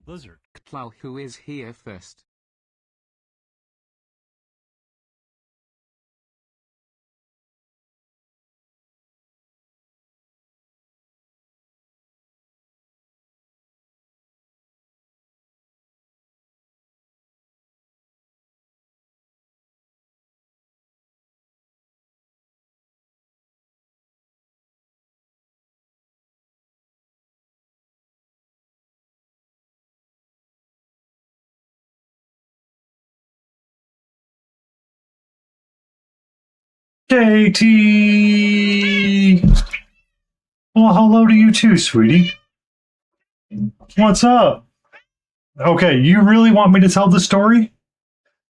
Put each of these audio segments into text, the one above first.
Blizzard. Ctl, who is here first? Katie! Well, hello to you too, sweetie. What's up? Okay, you really want me to tell the story?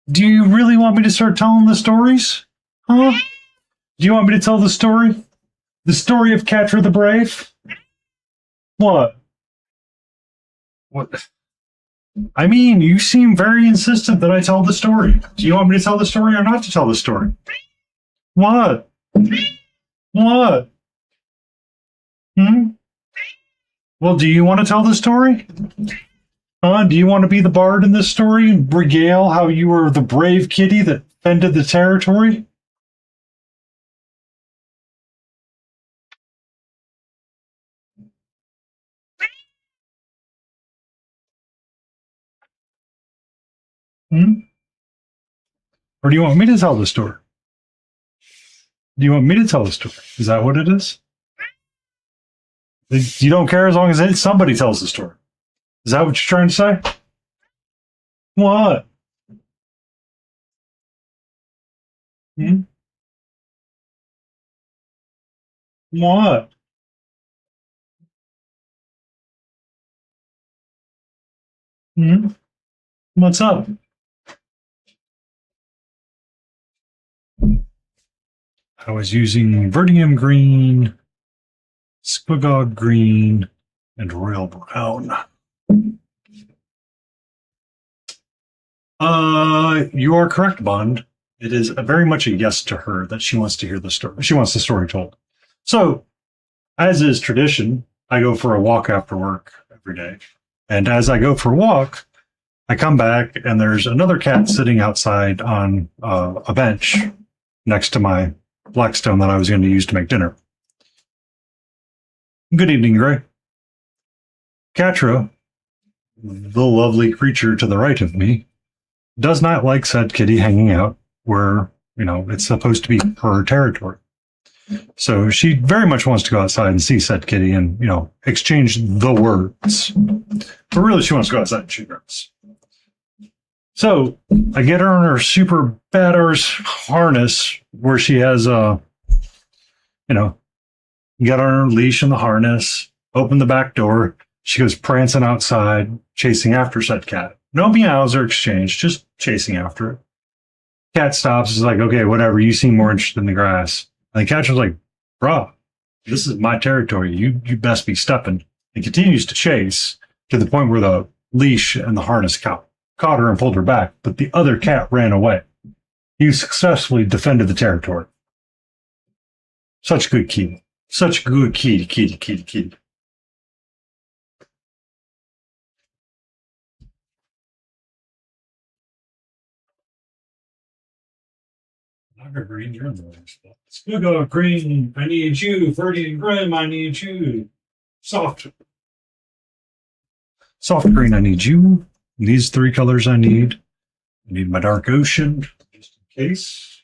Do you really want me to start telling the stories? Huh? Do you want me to tell the story? The story of Catra the Brave? What? What? I mean, you seem very insistent that I tell the story. Do you want me to tell the story or not to tell the story? What? What? Hmm? Well, do you want to tell the story? Do you want to be the bard in this story and regale how you were the brave kitty that fended the territory? Hmm? Or do you want me to tell the story? Do you want me to tell the story? Is that what it is? You don't care as long as somebody tells the story. Is that what you're trying to say? What? Hmm? What? Hmm? What's up? I was using Vertium Green, Squigog Green, and Royal Brown. You are correct, Bond. It is very much a yes to her that she wants to hear the story. She wants the story told. So, as is tradition, I go for a walk after work every day. And as I go for a walk, I come back and there's another cat sitting outside on a bench next to my Blackstone that I was going to use to make dinner. Good evening, Gray. Catra, the lovely creature to the right of me, does not like said kitty hanging out where, it's supposed to be her territory. So she very much wants to go outside and see said kitty and, exchange the words. But really, she wants to go outside and shoot rabbits. So I get her on her super badass harness where she has get on her leash and the harness, open the back door. She goes prancing outside, chasing after said cat. No meows are exchanged, just chasing after it. Cat stops, is like, okay, whatever, you seem more interested in the grass. And the catcher's like, bruh, this is my territory. You best be stepping. And continues to chase to the point where the leash and the harness caught her and pulled her back, but the other cat ran away. You successfully defended the territory. Such good kitty. Such good kitty. Green, you're in the wrong spot. Squiggle Green, I need you. Ferdy and Grim, I need you. Soft Green, I need you. These three colors I need. I need my Dark Ocean, just in case.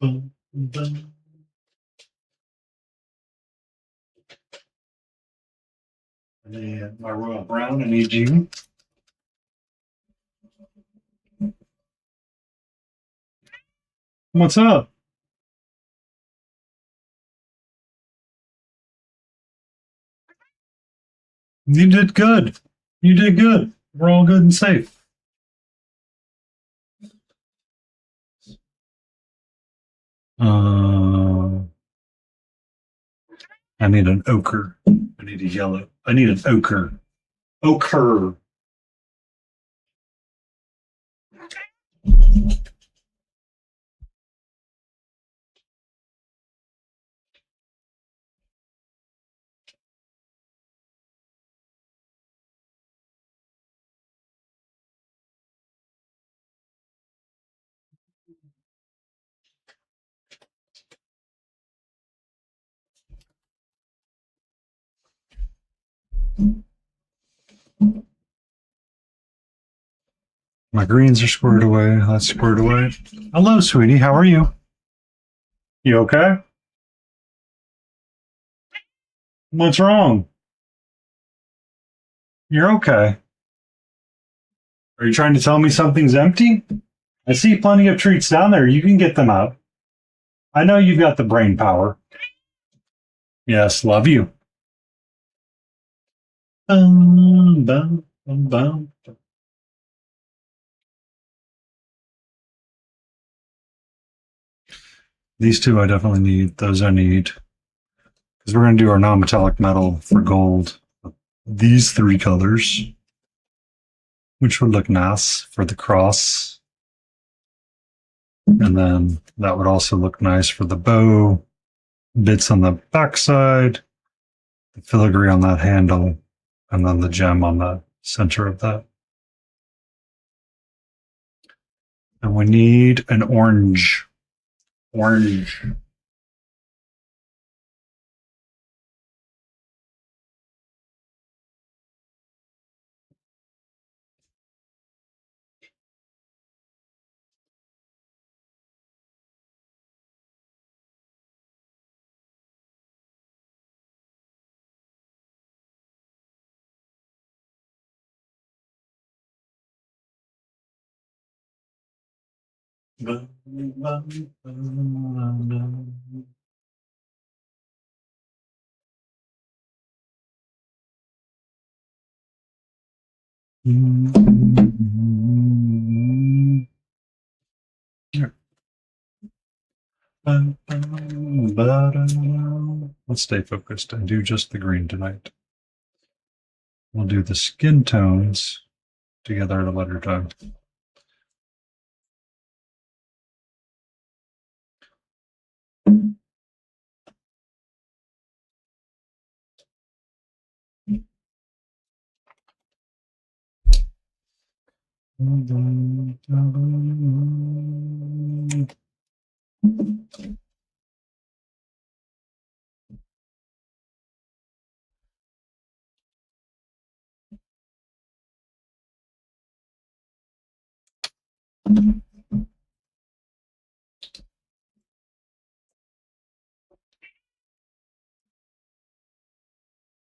Boom, boom. And then my Royal Brown, I need you. What's up? You did good. You did good. We're all good and safe. Uh, I need an ochre. I need a yellow. I need an ochre. Ochre. My greens are squared away. That's squared away. Hello, sweetie. How are you? You okay? What's wrong? You're okay. Are you trying to tell me something's empty? I see plenty of treats down there. You can get them out. I know you've got the brain power. Yes, love you. Bum, bum, bum, bum. These two I definitely need. Those I need. Because we're going to do our non-metallic metal for gold. These three colors, which would look nice for the cross. And then that would also look nice for the bow bits on the backside, the filigree on that handle, and then the gem on the center of that. And we need an orange. Orange. Let's stay focused and do just the green tonight. We'll do the skin tones together at a later time.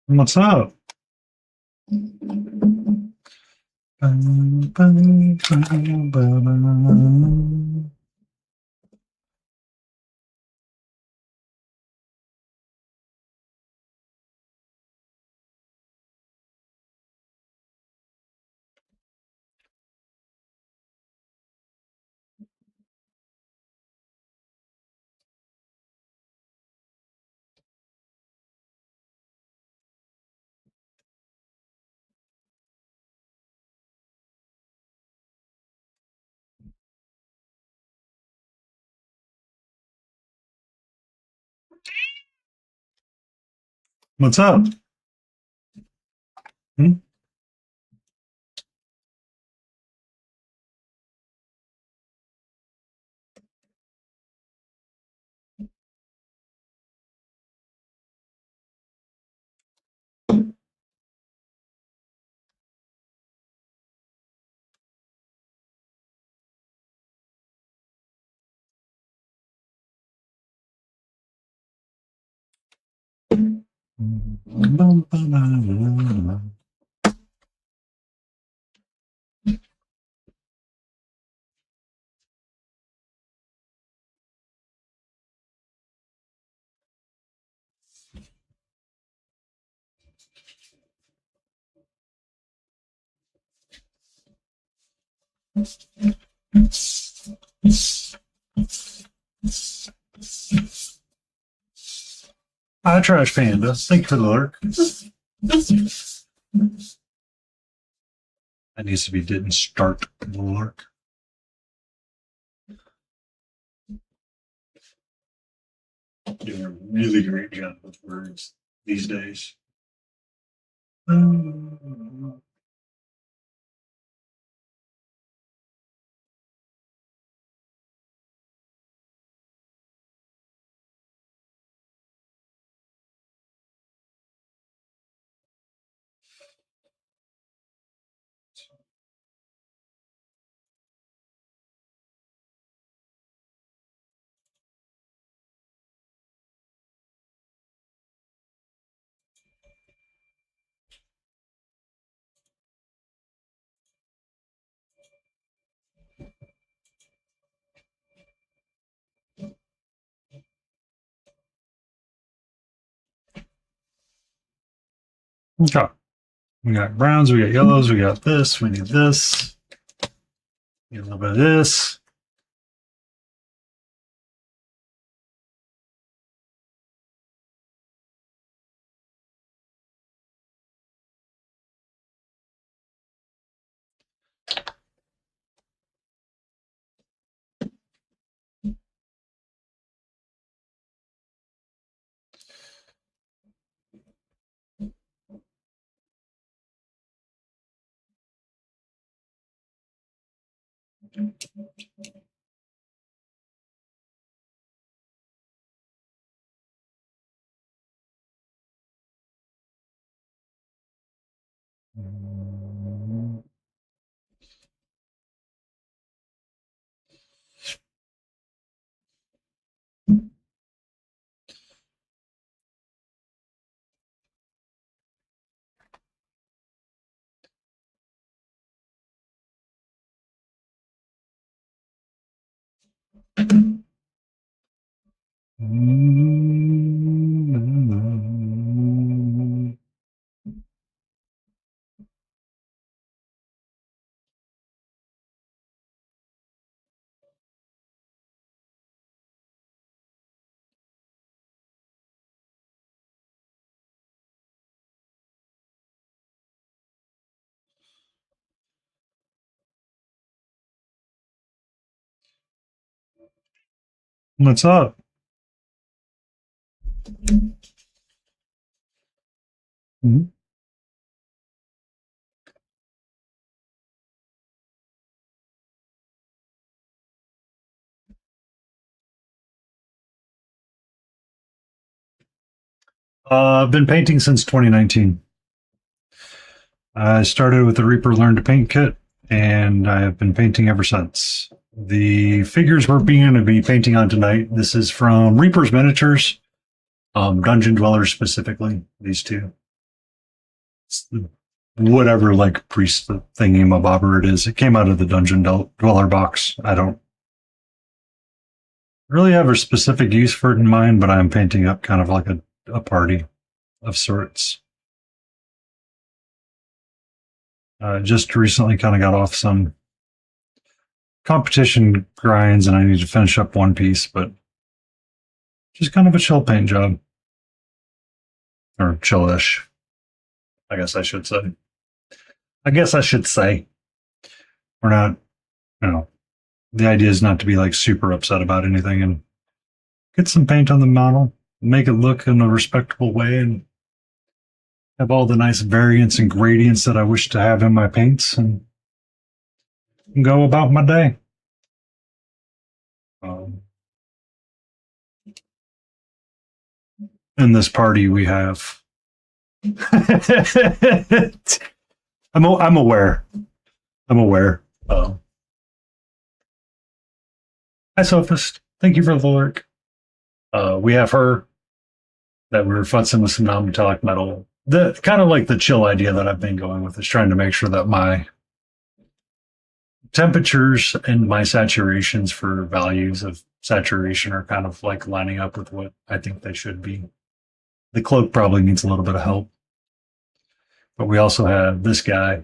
What's up? What's up? Hmm? Hi, Trash Panda. Thank you for the lurk. That needs to be didn't start the lurk. Doing a really great job with words these days. Okay. We got browns, we got yellows, we got this, we need this. Need a little bit of this. What's up? Mhm. I've been painting since 2019. I started with the Reaper Learn to Paint kit, and I have been painting ever since. The figures we're going to be painting on tonight, this is from Reaper's Miniatures, Dungeon Dwellers specifically, these two. Whatever, like, priest thingy mabobber it is. It came out of the Dungeon Dweller box. I don't really have a specific use for it in mind, but I'm painting up kind of like a party of sorts. Just recently kind of got off some competition grinds and I need to finish up one piece, but just kind of a chill paint job. Or chillish, I guess I should say. We're not, the idea is not to be like super upset about anything and get some paint on the model, make it look in a respectable way, and have all the nice variants and gradients that I wish to have in my paints and go about my day. In this party, we have. I'm aware. I'm aware. Hi, Sophist. Thank you for the lurk. We have her that we're futzing with some non-metallic metal. The kind of like the chill idea that I've been going with is trying to make sure that my temperatures and my saturations for values of saturation are kind of like lining up with what I think they should be. The cloak probably needs a little bit of help. But we also have this guy.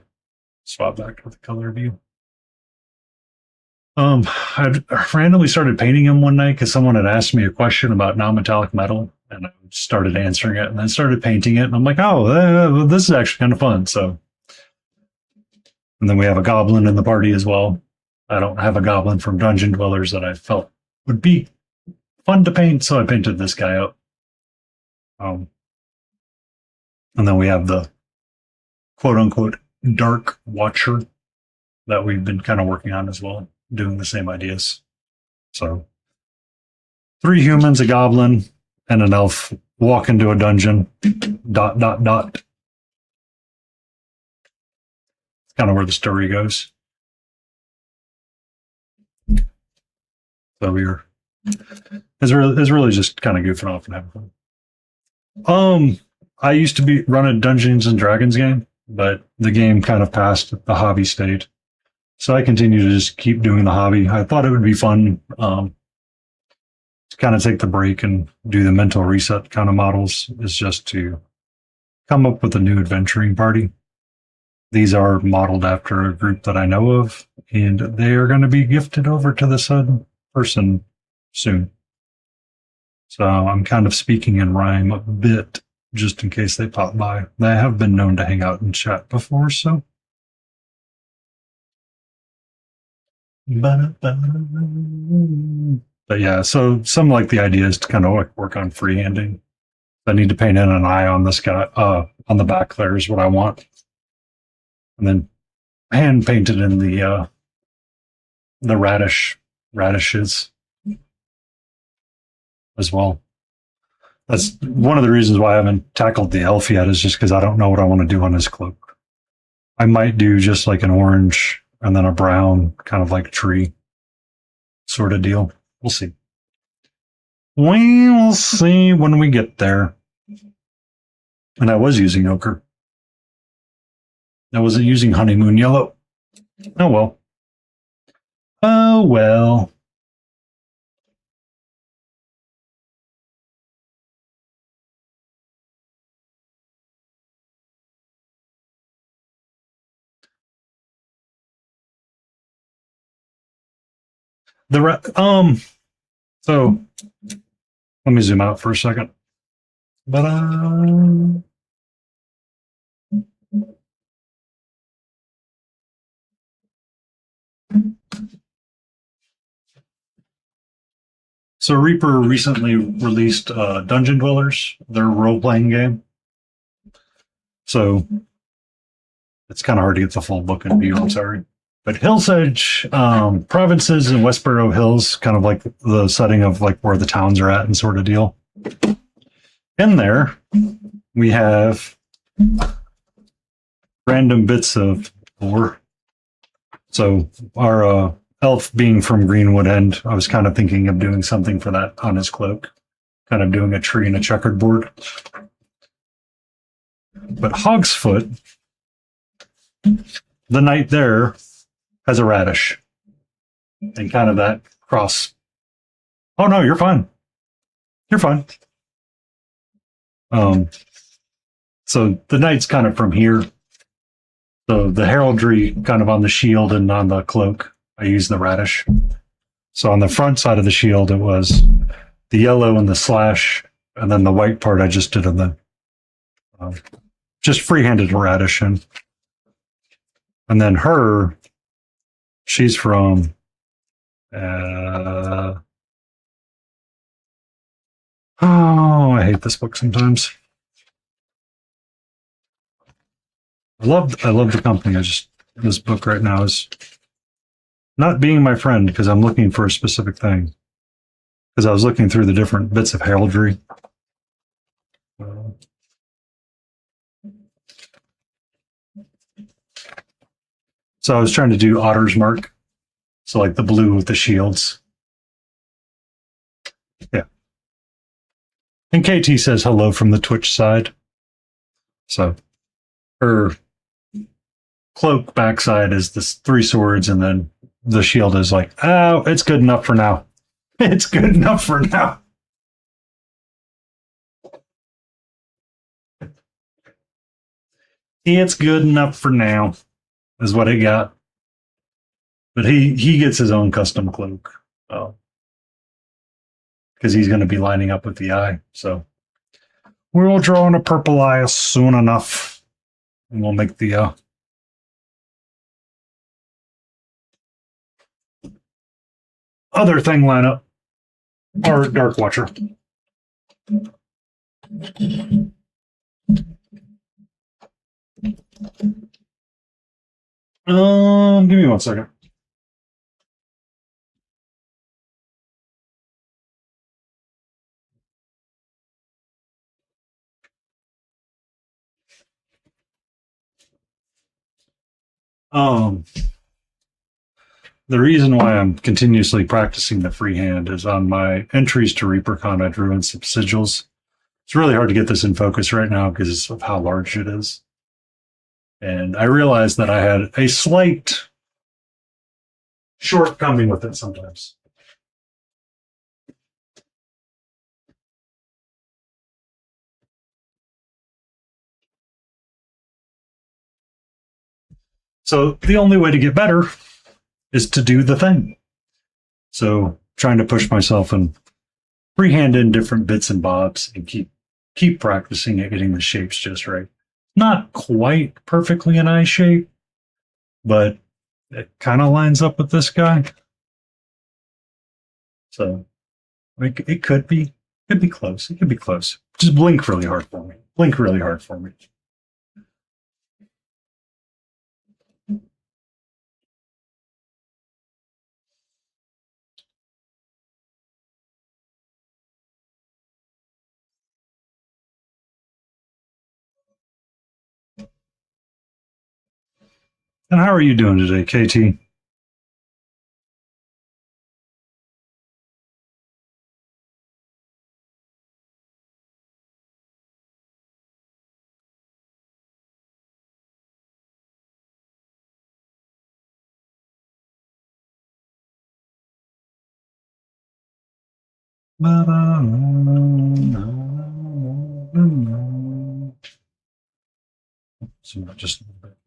Swap back to the color view. I randomly started painting him one night because someone had asked me a question about non-metallic metal, and I started answering it, and then started painting it, and I'm like, oh, this is actually kind of fun. So, and then we have a goblin in the party as well. I don't have a goblin from Dungeon Dwellers that I felt would be fun to paint, so I painted this guy up. And then we have the quote-unquote Dark Watcher that we've been kind of working on as well, doing the same ideas. So 3 humans, a goblin, and an elf walk into a dungeon. ... It's kind of where the story goes. So it's really just kind of goofing off and having fun. I used to run a Dungeons and Dragons game, but the game kind of passed the hobby state. So I continue to just keep doing the hobby. I thought it would be fun to kind of take the break and do the mental reset kind of models, is just to come up with a new adventuring party. These are modeled after a group that I know of, and they are going to be gifted over to this person soon. So I'm kind of speaking in rhyme a bit, just in case they pop by. They have been known to hang out and chat before, so. But yeah, so some like the idea is to kind of like work on freehanding. I need to paint in an eye on this guy, on the back there is what I want. And then hand painted in the radishes as well. That's one of the reasons why I haven't tackled the elf yet, is just because I don't know what I want to do on his cloak. I might do just like an orange and then a brown, kind of like tree sort of deal. We'll see. We will see when we get there. And I was using ochre. I wasn't using honeymoon yellow. Oh well. Oh well. So let me zoom out for a second. But so Reaper recently released Dungeon Dwellers, their role-playing game. So it's kind of hard to get the full book in view, I'm sorry. But Hill's Edge, provinces in Westboro Hills, kind of like the setting of like where the towns are at and sort of deal. In there, we have random bits of lore. So our elf being from Greenwood End, I was kind of thinking of doing something for that on his cloak, kind of doing a tree and a checkered board. But Hogsfoot, the knight there, has a radish and kind of that cross. Oh no, you're fine. You're fine. So the knight's kind of from here. So the heraldry kind of on the shield and on the cloak, I used the radish. So on the front side of the shield, it was the yellow and the slash, and then the white part I just did in the just freehanded a radish in. And then her, she's from oh, I hate this book sometimes. I love the company. This book right now is not being my friend because I'm looking for a specific thing. Because I was looking through the different bits of heraldry. So I was trying to do Otter's Mark. So like the blue with the shields. Yeah. And KT says hello from the Twitch side. So her cloak backside is this 3 swords, and then the shield is like, oh, it's good enough for now. It's good enough for now. It's good enough for now, is what it got. But he gets his own custom cloak. Because he's going to be lining up with the eye. So we'll draw in a purple eye soon enough. And we'll make the other thing line up. Our Dark Watcher. Give me 1 second. The reason why I'm continuously practicing the freehand is on my entries to ReaperCon, I drew in some sigils. It's really hard to get this in focus right now because of how large it is. And I realized that I had a slight shortcoming with it sometimes. So the only way to get better is to do the thing. So trying to push myself and freehand in different bits and bobs and keep practicing at getting the shapes just right. Not quite perfectly an eye shape, but it kind of lines up with this guy. So it could be close. It could be close. Just blink really hard for me. Blink really hard for me. And how are you doing today, KT? So just a little bit.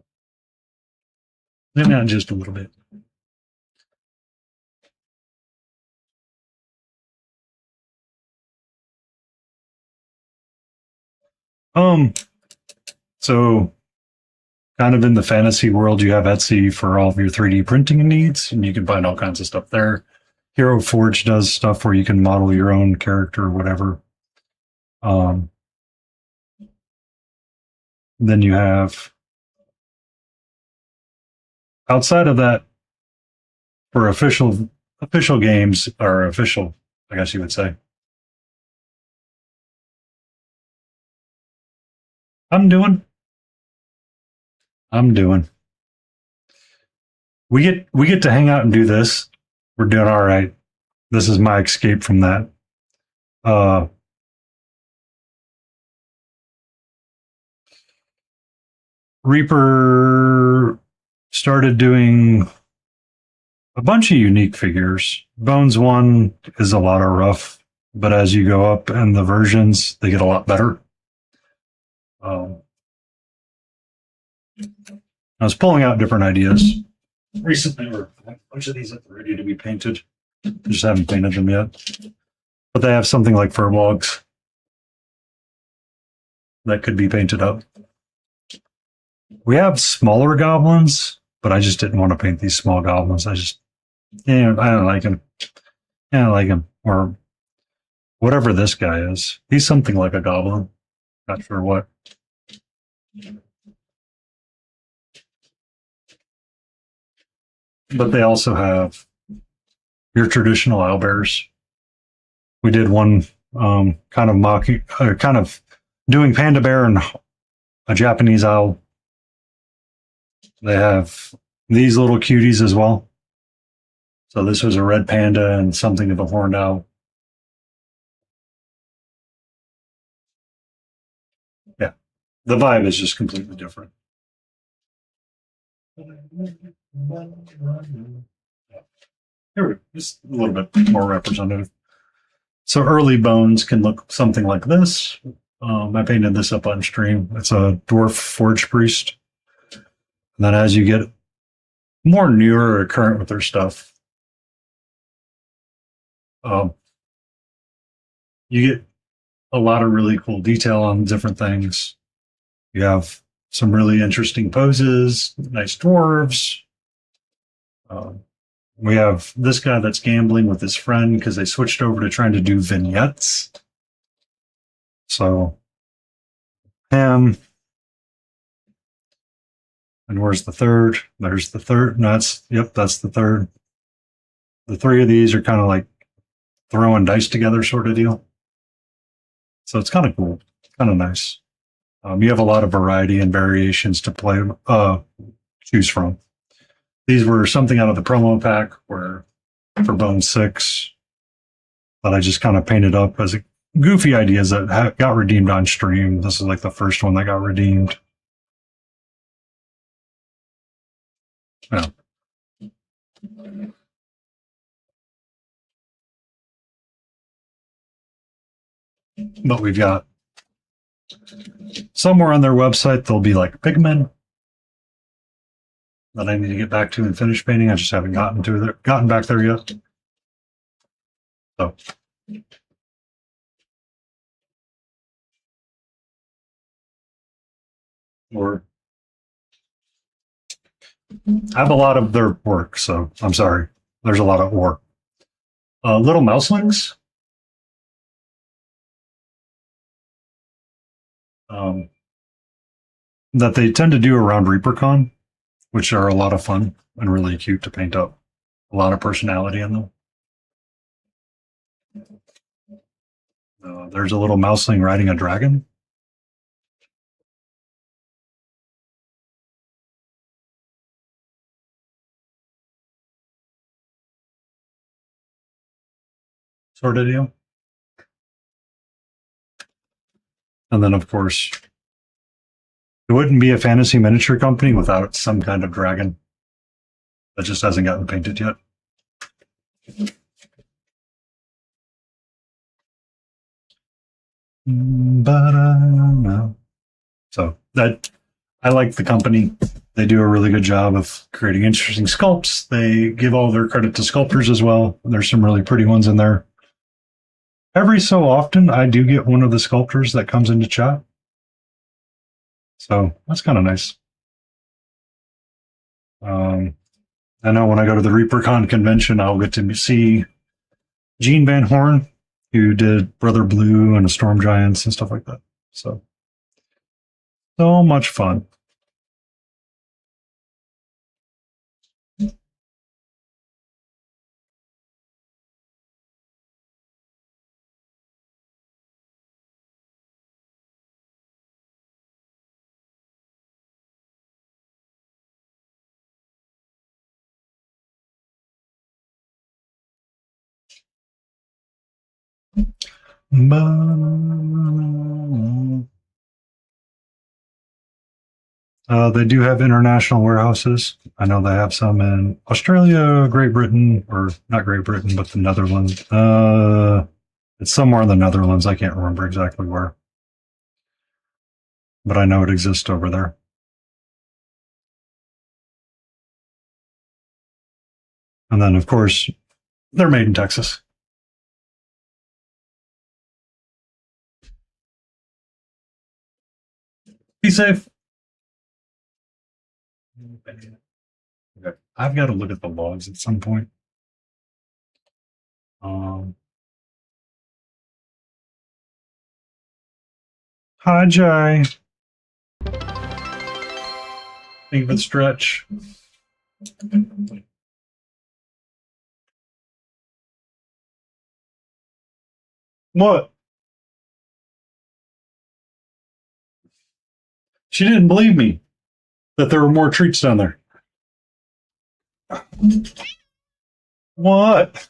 Maybe not just a little bit. So kind of in the fantasy world, you have Etsy for all of your 3D printing needs, and you can find all kinds of stuff there. Hero Forge does stuff where you can model your own character or whatever. Then you have outside of that for official games or official, I guess you would say. I'm doing. We get to hang out and do this. We're doing all right. This is my escape from that. Reaper started doing a bunch of unique figures. Bones 1 is a lot of rough, but as you go up in the versions, they get a lot better. I was pulling out different ideas recently. Or a bunch of these are ready to be painted. I just haven't painted them yet. But they have something like furbolgs that could be painted up. We have smaller goblins, but I just didn't want to paint these small goblins. I don't like them. I don't like him. Or whatever this guy is. He's something like a goblin. Not sure what. But they also have your traditional owlbears. We did one kind of mocking, kind of doing panda bear and a Japanese owl. They have these little cuties as well. So this was a red panda and something of a horned owl. Yeah, the vibe is just completely different. Here we go. Just a little bit more representative. So early bones can look something like this. I painted this up on stream. It's a dwarf forge priest. And then as you get more newer or current with their stuff, you get a lot of really cool detail on different things. You have some really interesting poses, nice dwarves. We have this guy that's gambling with his friend because they switched over to trying to do vignettes. So, him. And where's the third? There's the third. No, that's the third. The three of these are kind of like throwing dice together sort of deal. So it's kind of cool, kind of nice. You have a lot of variety and variations to choose from. These were something out of the promo pack where for Bone 6 that I just kind of painted up as goofy ideas that got redeemed on stream. This is like the first one that got redeemed. Yeah. But we've got somewhere on their website, there'll be like Pigmen. that I need to get back to and finish painting. I just haven't gotten back there yet. So or I have a lot of their work, so I'm sorry. There's a lot of work. Little mouselings. Um, that they tend to do around ReaperCon, which are a lot of fun and really cute to paint up. A lot of personality in them. There's a little mouseling riding a dragon. Sort of deal. And then, of course, it wouldn't be a fantasy miniature company without some kind of dragon that just hasn't gotten painted yet. But no. So that I like the company. They do a really good job of creating interesting sculpts. They give all their credit to sculptors as well. There's some really pretty ones in there. Every so often, I do get one of the sculptors that comes into chat. So that's kind of nice. I know when I go to the ReaperCon convention, I'll get to see Gene Van Horn, who did Brother Blue and the Storm Giants and stuff like that. So much fun. They do have international warehouses. I know they have some in Australia, Great Britain, or not Great Britain, but the Netherlands. It's somewhere in the Netherlands. I can't remember exactly where, but I know it exists over there. And then, of course, they're made in Texas. Be safe. Okay. I've got to look at the logs at some point. Hi, Jay. Think of it, stretch. What? She didn't believe me that there were more treats down there. What?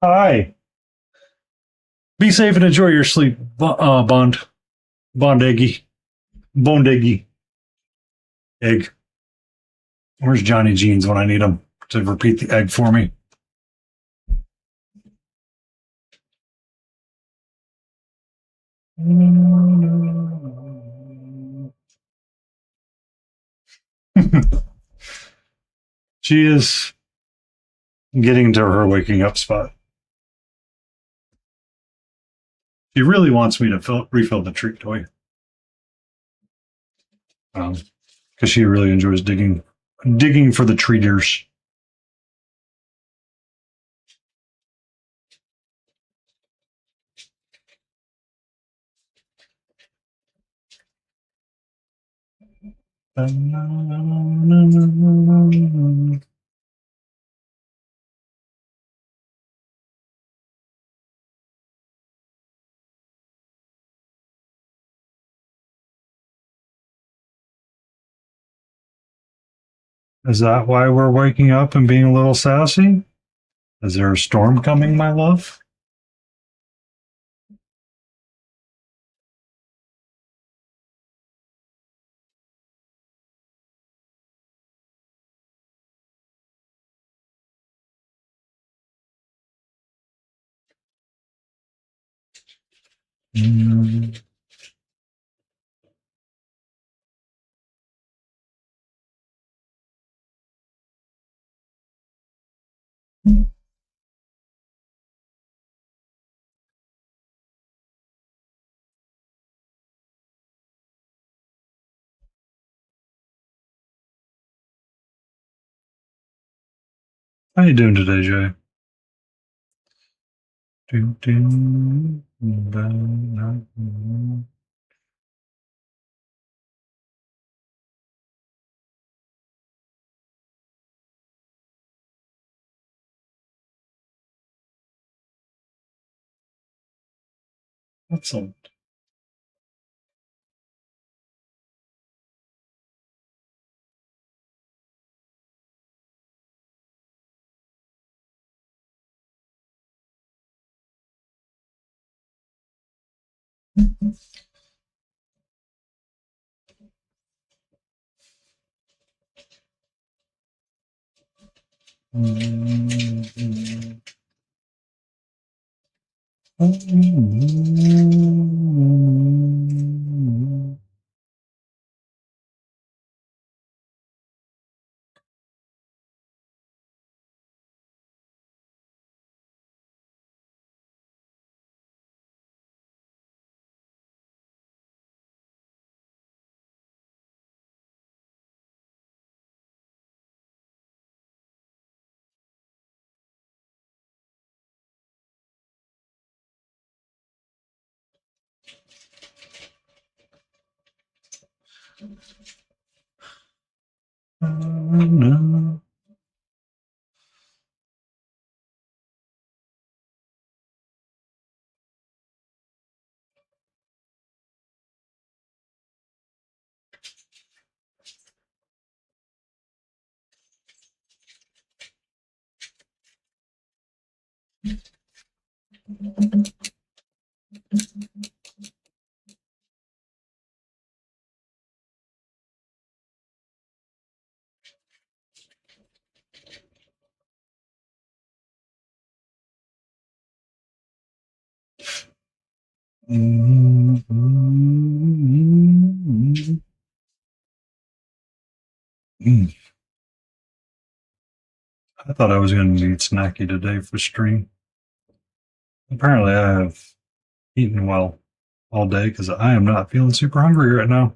Hi. Be safe and enjoy your sleep, Bond. Bond Eggy. Bond Eggy. Egg. Where's Johnny Jeans when I need him to repeat the egg for me? She is getting to her waking up spot. She really wants me to refill the treat toy. Because she really enjoys digging for the treaters. Is that why we're waking up and being a little sassy? Is there a storm coming, my love? Mm. How you doing today, Jay? Do, do, da, da, da. Excellent. I thought I was going to eat snacky today for stream. Apparently, I have eaten well all day because I am not feeling super hungry right now.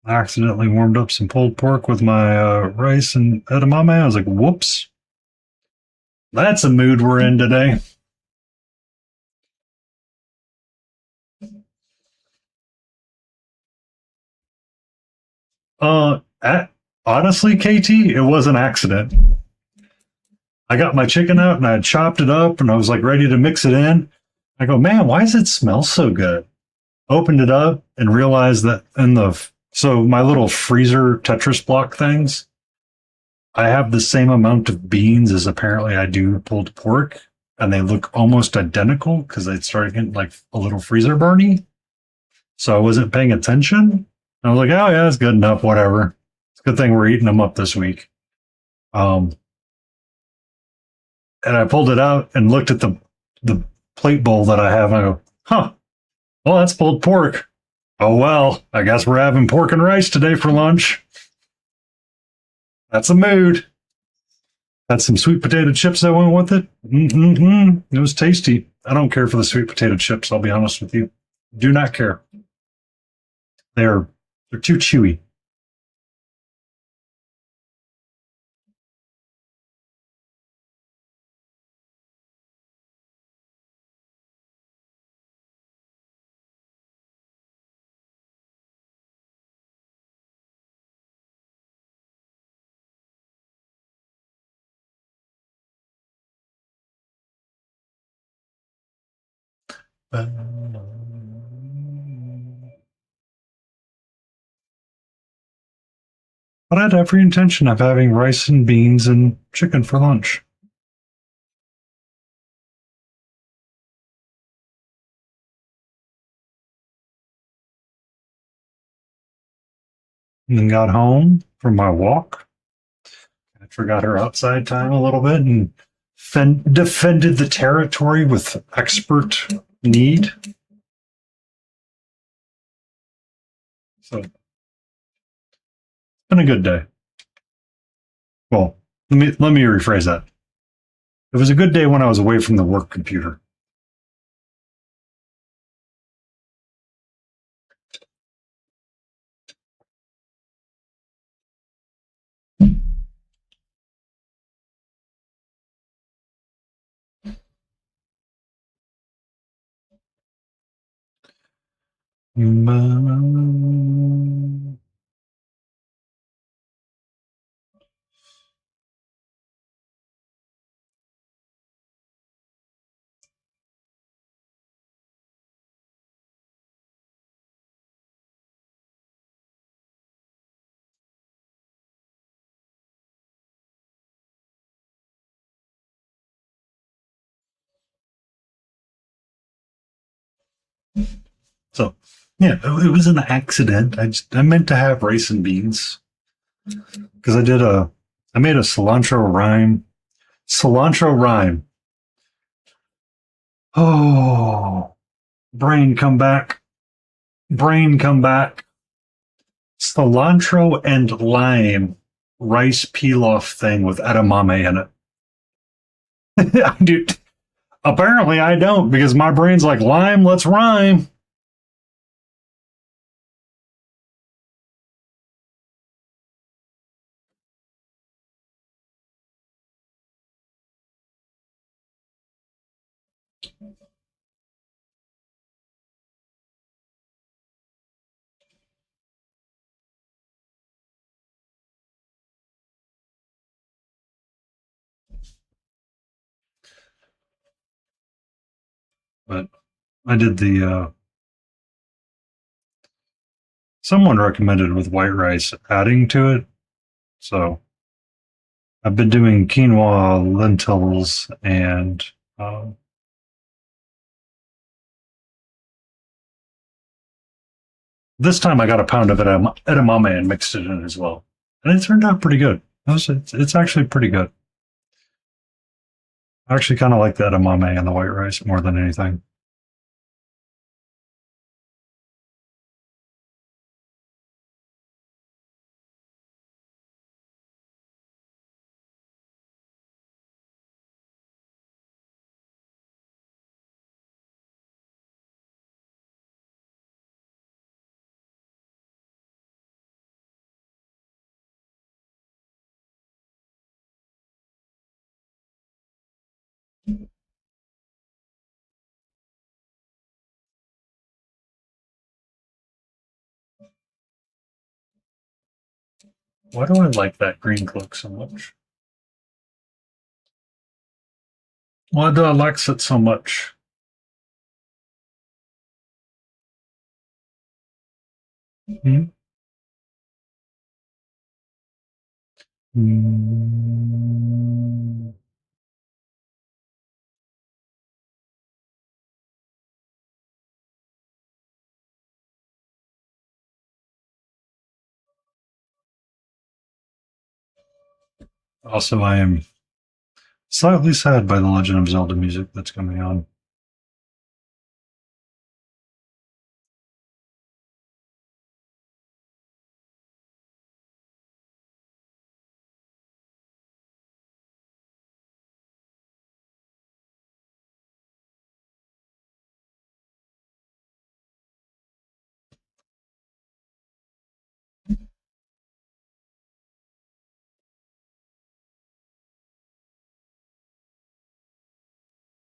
I accidentally warmed up some pulled pork with my rice and edamame. I was like, whoops. That's a mood we're in today. Uh, at, Honestly, KT, it was an accident. I got my chicken out and I had chopped it up and I was like ready to mix it in. I go, man, why does it smell so good? Opened it up and realized that so my little freezer Tetris block things, I have the same amount of beans as apparently I do pulled pork, and they look almost identical because they started getting like a little freezer burny. So I wasn't paying attention. I was like, oh yeah, it's good enough, whatever. It's a good thing we're eating them up this week. Um, and I pulled it out and looked at the plate bowl that I have. And I go, huh, well, that's pulled pork. Oh well, I guess we're having pork and rice today for lunch. That's a mood. Had some sweet potato chips that went with it. It was tasty. I don't care for the sweet potato chips, I'll be honest with you. Do not care. They're too chewy. But I had every intention of having rice and beans and chicken for lunch. And then got home from my walk. I forgot her outside time a little bit and defended the territory with expert need. So been a good day. Well, let me rephrase that. It was a good day when I was away from the work computer. So, yeah, it was an accident. I meant to have rice and beans because I made a cilantro rhyme. Oh, brain come back, brain come back. Cilantro and lime rice pilaf thing with edamame in it. I do. Apparently, I don't because my brain's like lime. Let's rhyme. But I did the. Someone recommended with white rice adding to it, so I've been doing quinoa, lentils, and um, this time I got a pound of edamame and mixed it in as well, and it turned out pretty good. It's actually pretty good. I actually kind of like the edamame and the white rice more than anything. Why do I like that green cloak so much? Why do I like it so much? Hmm? Mm. Also, I am slightly sad by the Legend of Zelda music that's coming on.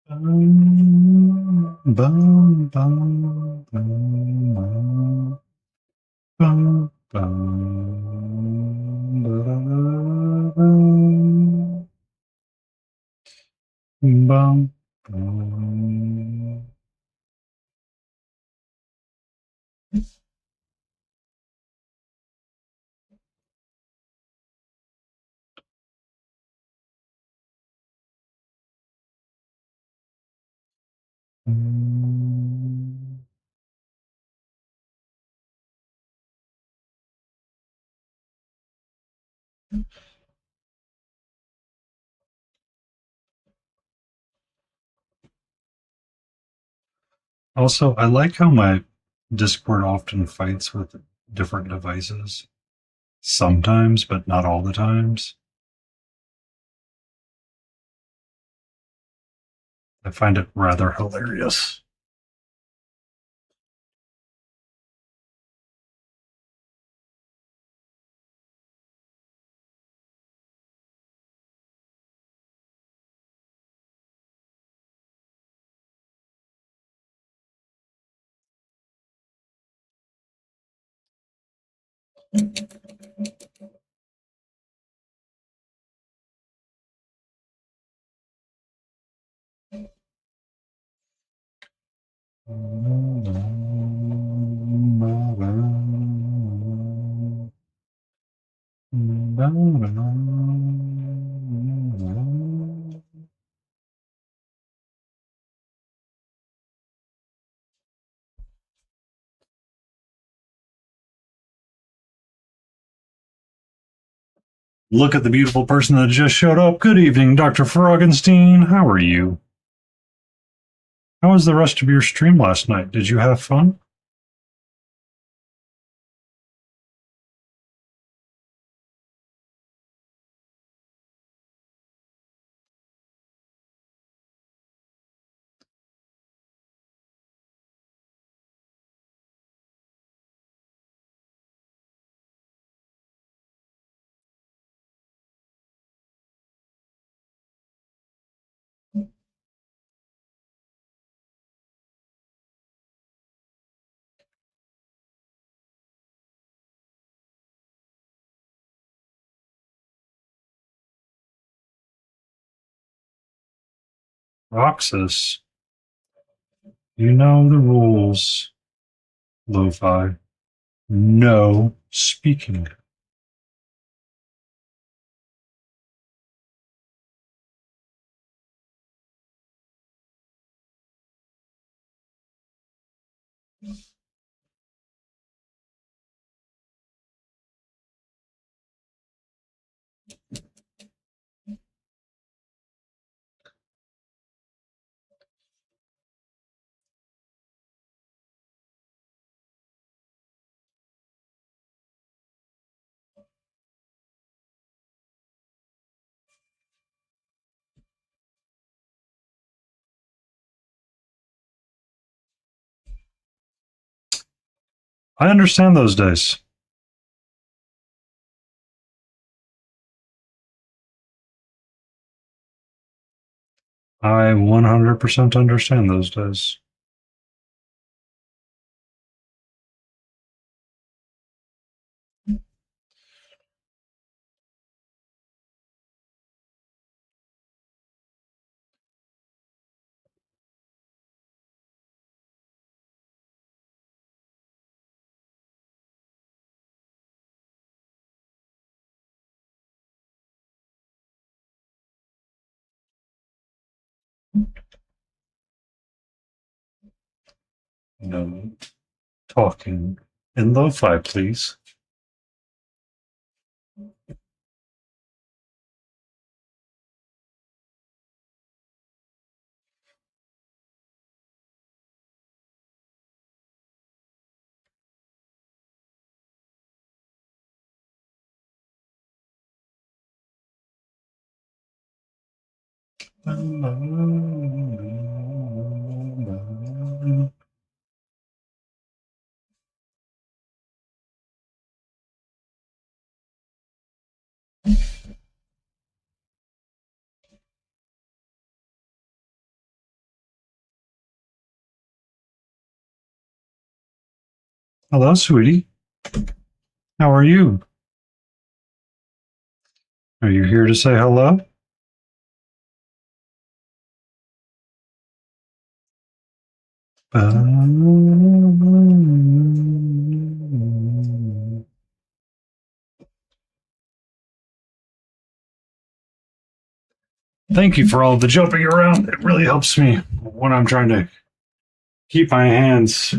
Bum, bum, bum, bum, bum, bum, bum, bum. Also, I like how my Discord often fights with different devices. sometimes, but not all the times. I find it rather hilarious. Look at the beautiful person that just showed up. Good evening, Dr. Froggenstein. How are you? How was the rest of your stream last night? Did you have fun? Roxas, you know the rules. Lo-fi. No speaking. I understand those days. I 100% understand those days. No talking in lo-fi, please. Hello, sweetie. How are you? Are you here to say hello? Thank you for all the jumping around. It really helps me when I'm trying to keep my hands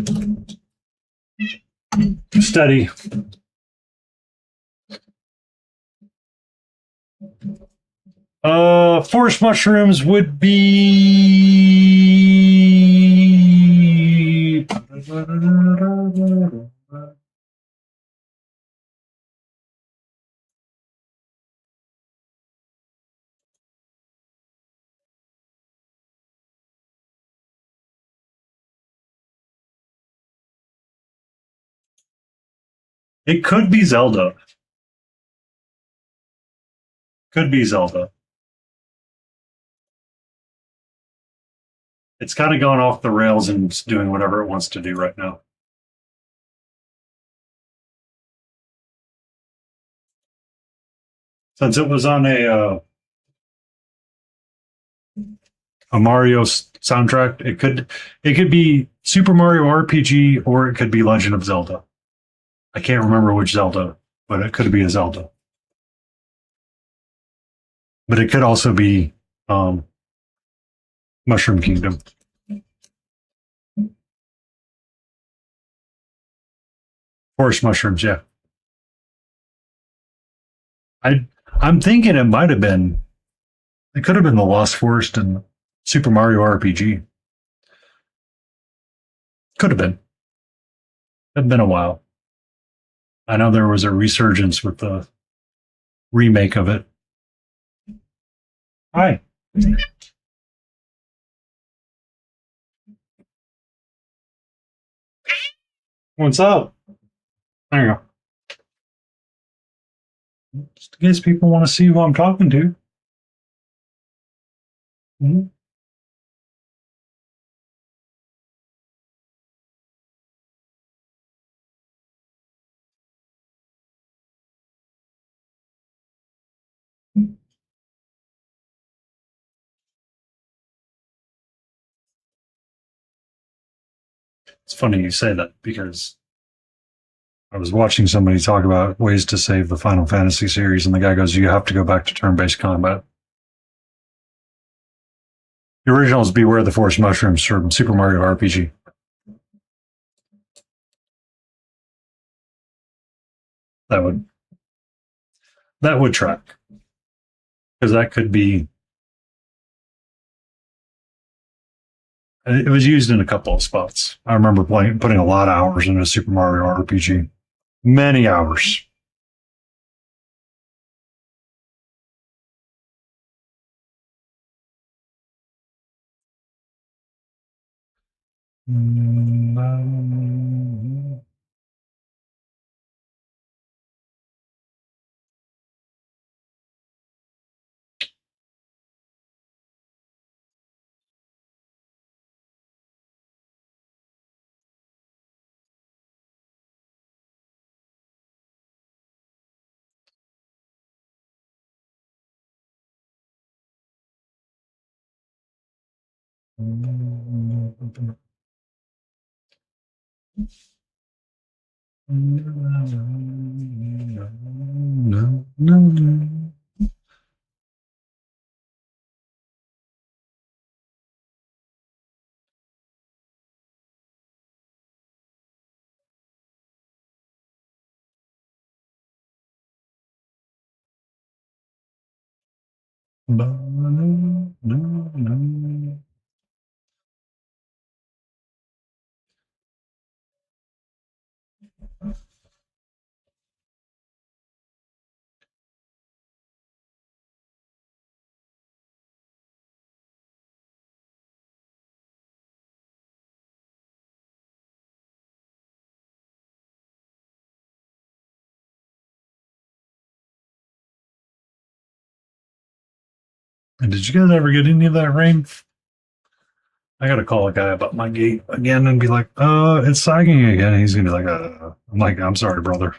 steady. Forest mushrooms would be It could be Zelda. Could be Zelda. It's kind of gone off the rails and it's doing whatever it wants to do right now. Since it was on a Mario soundtrack, it could be Super Mario RPG or it could be Legend of Zelda. I can't remember which Zelda, but it could be a Zelda. But it could also be um, Mushroom Kingdom. Forest mushrooms, yeah. I I'm thinking it might have been. It could have been the Lost Forest and Super Mario RPG. Could have been. It's been a while. I know there was a resurgence with the remake of it. Hi, what's up? There you go. Just in case people want to see who I'm talking to. Mhm. It's funny you say that because I was watching somebody talk about ways to save the Final Fantasy series, and the guy goes, "You have to go back to turn-based combat." The original is Beware the Forest Mushrooms from Super Mario RPG. That would that would track because that could be. It was used in a couple of spots. I remember putting a lot of hours into Super Mario RPG. Many hours. And did you guys ever get any of that rain? I gotta call a guy about my gate again and be like, it's sagging again. He's gonna be like, I'm like, I'm sorry, brother.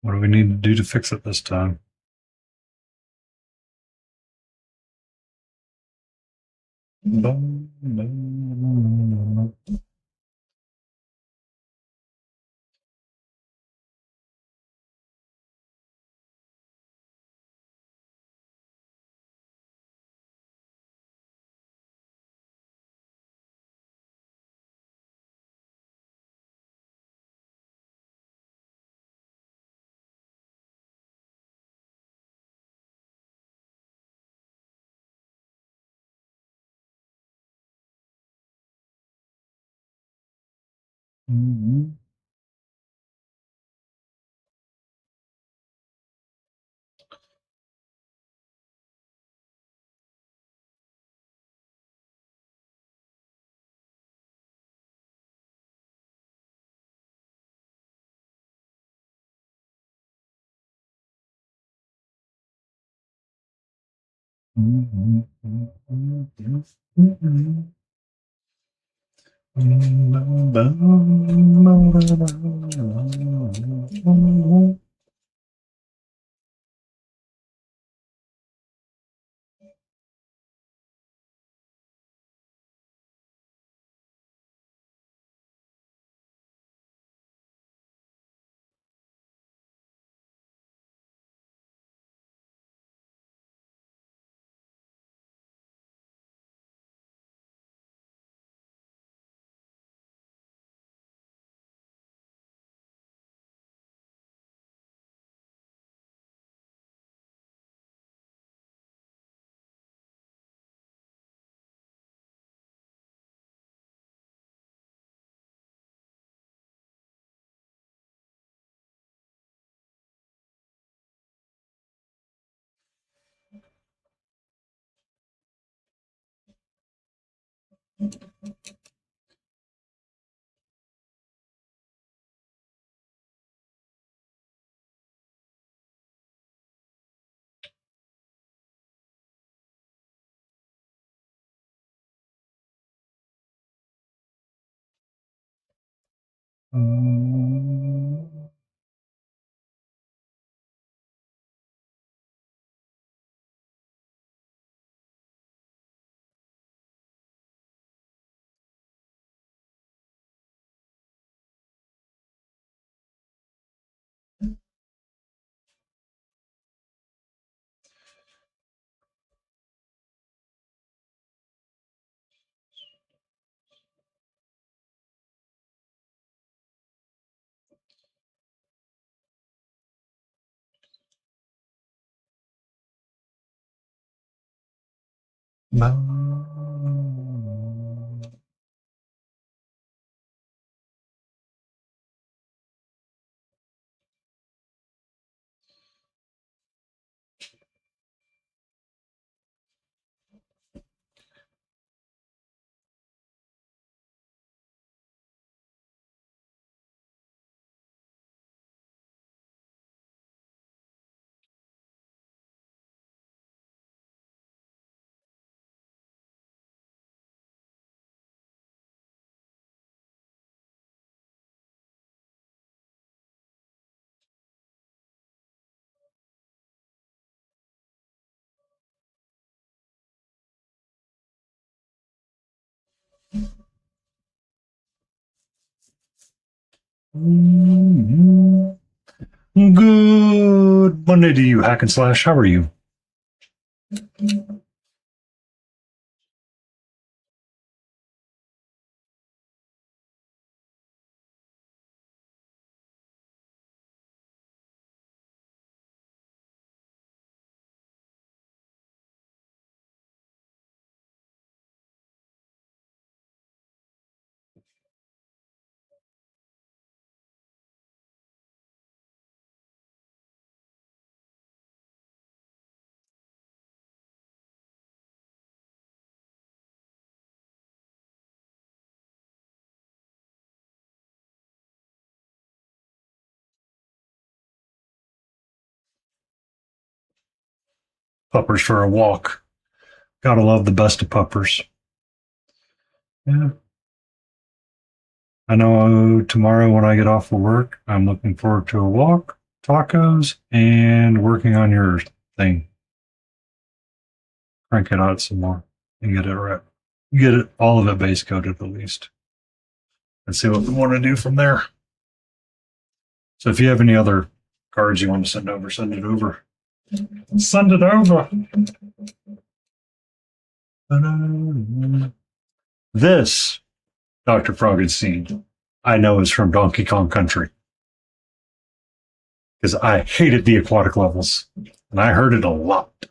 What do we need to do to fix it this time? Good Monday to you, Hack and Slash. How are you? Puppers for a walk. Gotta love the best of puppers. Yeah. I know tomorrow when I get off of work, I'm looking forward to a walk, tacos, and working on your thing. Crank it out some more and get it right. Get it all of it base coated at least. And see what we want to do from there. So if you have any other cards you want to send over, send it over. Send it over. This Dr. Froggenstein, I know is from Donkey Kong Country because I hated the aquatic levels and I heard it a lot.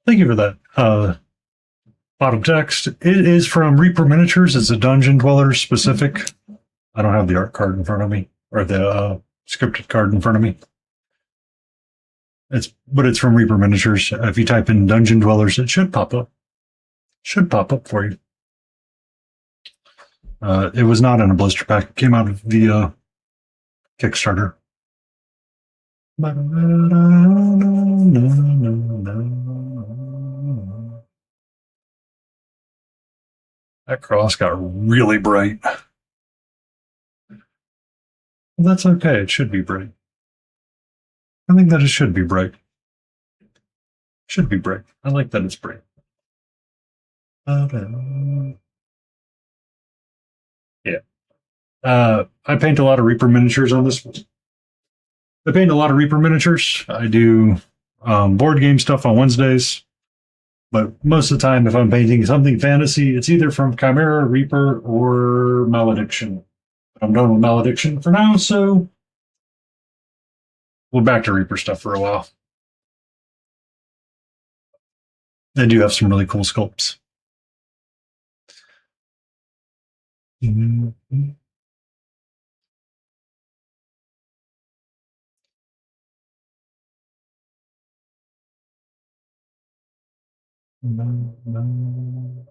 Thank you for that. Bottom text. It is from Reaper Miniatures. It's a Dungeon Dweller specific. I don't have the art card in front of me or the scripted card in front of me. It's from Reaper Miniatures. If you type in Dungeon Dwellers, it should pop up. Should pop up for you. It was not in a blister pack. It came out of the Kickstarter. That cross got really bright. Well, that's okay. It should be bright. I think that it should be bright. Should be bright. I like that it's bright. Yeah. I paint a lot of Reaper miniatures on this one. I paint a lot of Reaper miniatures. I do board game stuff on Wednesdays. But most of the time, if I'm painting something fantasy, it's either from Chimera, Reaper, or Malediction. I'm done with Malediction for now, so we're back to Reaper stuff for a while. They do have some really cool sculpts. Mm-hmm. No, no.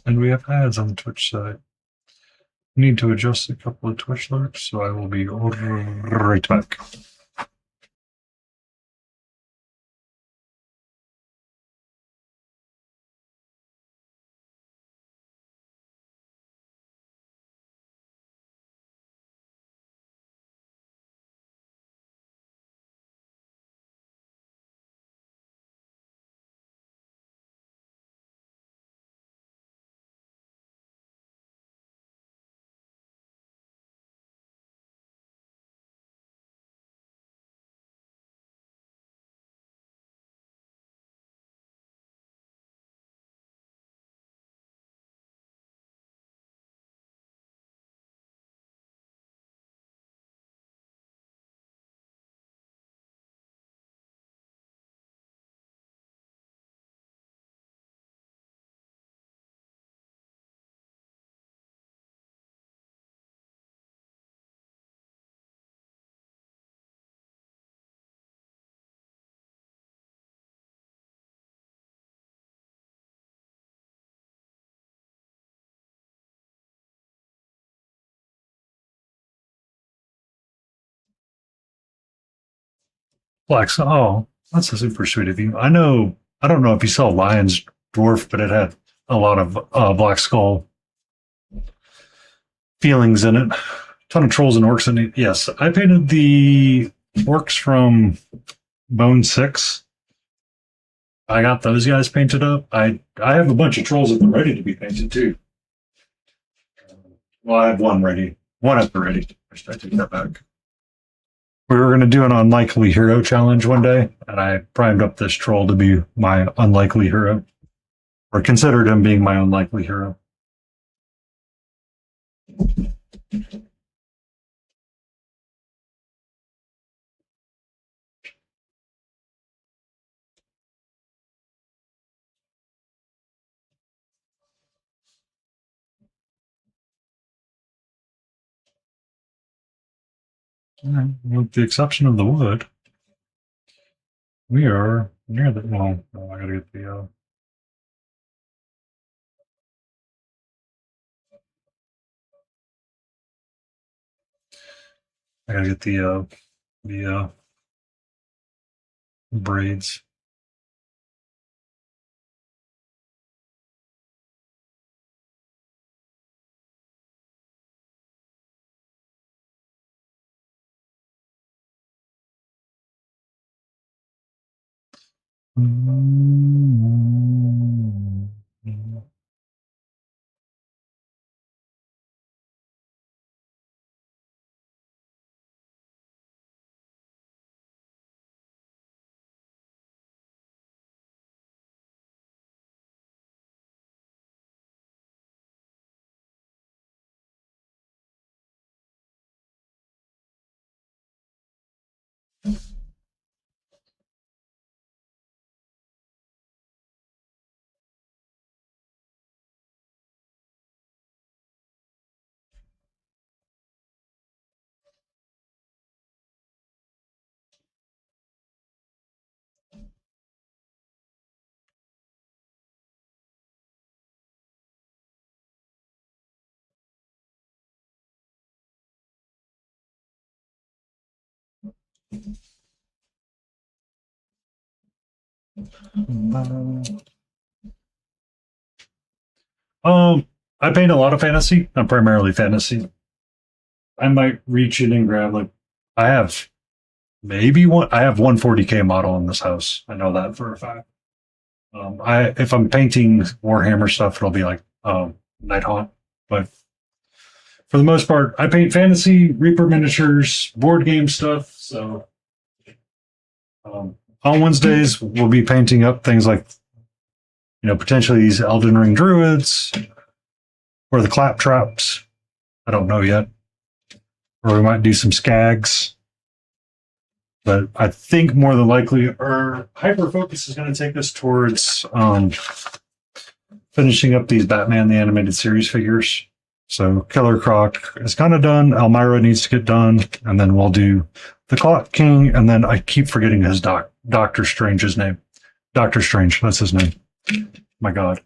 And we have ads on the Twitch side. Need to adjust a couple of Twitch alerts, so I will be right back. Flex. Oh, that's a super sweet of you. I know. I don't know if you saw Lion's Dwarf, but it had a lot of Black Skull feelings in it. A ton of trolls and orcs in it. Yes, I painted the orcs from Bone 6. I got those guys painted up. I have a bunch of trolls that are ready to be painted too. Well, I have one ready. One at the ready. I take that back. We were going to do an unlikely hero challenge one day, and I primed up this troll to be my unlikely hero, or considered him being my unlikely hero. With the exception of the wood, we are near the. Well, no, I gotta get the. I gotta get the braids. Um, I paint a lot of fantasy. I'm primarily fantasy. I might reach in and grab like I have maybe one. I have one 40K model in this house. I know that for a fact. I if I'm painting Warhammer stuff, it'll be like Nighthawk. But for the most part, I paint fantasy, Reaper miniatures, board game stuff. So on Wednesdays, we'll be painting up things like potentially these Elden Ring druids or the claptraps. I don't know yet. Or we might do some skags. But I think more than likely our hyper focus is going to take us towards finishing up these Batman the Animated Series figures. So Killer Croc is kind of done. Elmira needs to get done. And then we'll do the Clock King. And then I keep forgetting his Doctor Strange's name. Doctor Strange, that's his name. My God.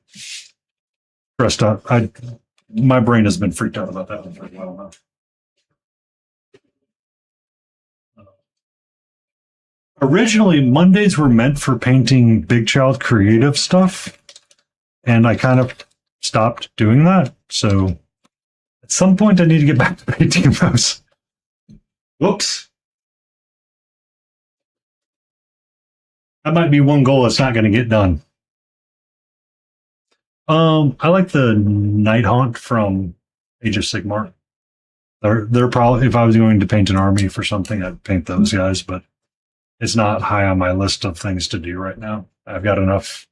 Stressed out. My brain has been freaked out about that one for a while now. Originally, Mondays were meant for painting Big Child creative stuff, and I kind of stopped doing that. So at some point, I need to get back to painting those. Whoops. That might be one goal that's not going to get done. I like the Nighthaunt from Age of Sigmar. They're probably, if I was going to paint an army for something, I'd paint those guys, but it's not high on my list of things to do right now. I've got enough.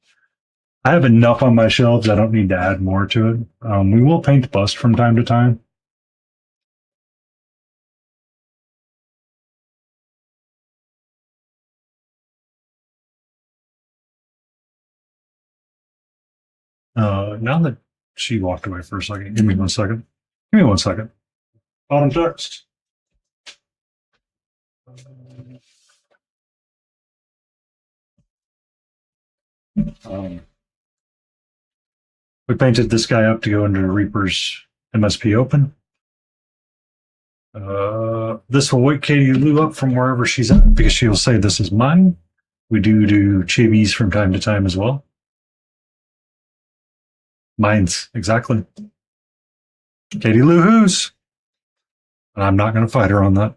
I have enough on my shelves. I don't need to add more to it. We will paint bust from time to time. Now that she walked away for a second, give me 1 second. Give me 1 second. Bottom text. We painted this guy up to go into Reaper's MSP Open. This will wake Katie Lou up from wherever she's at because she'll say this is mine. We do chibis from time to time as well. Mine's exactly. Katie Lou who's. I'm not going to fight her on that.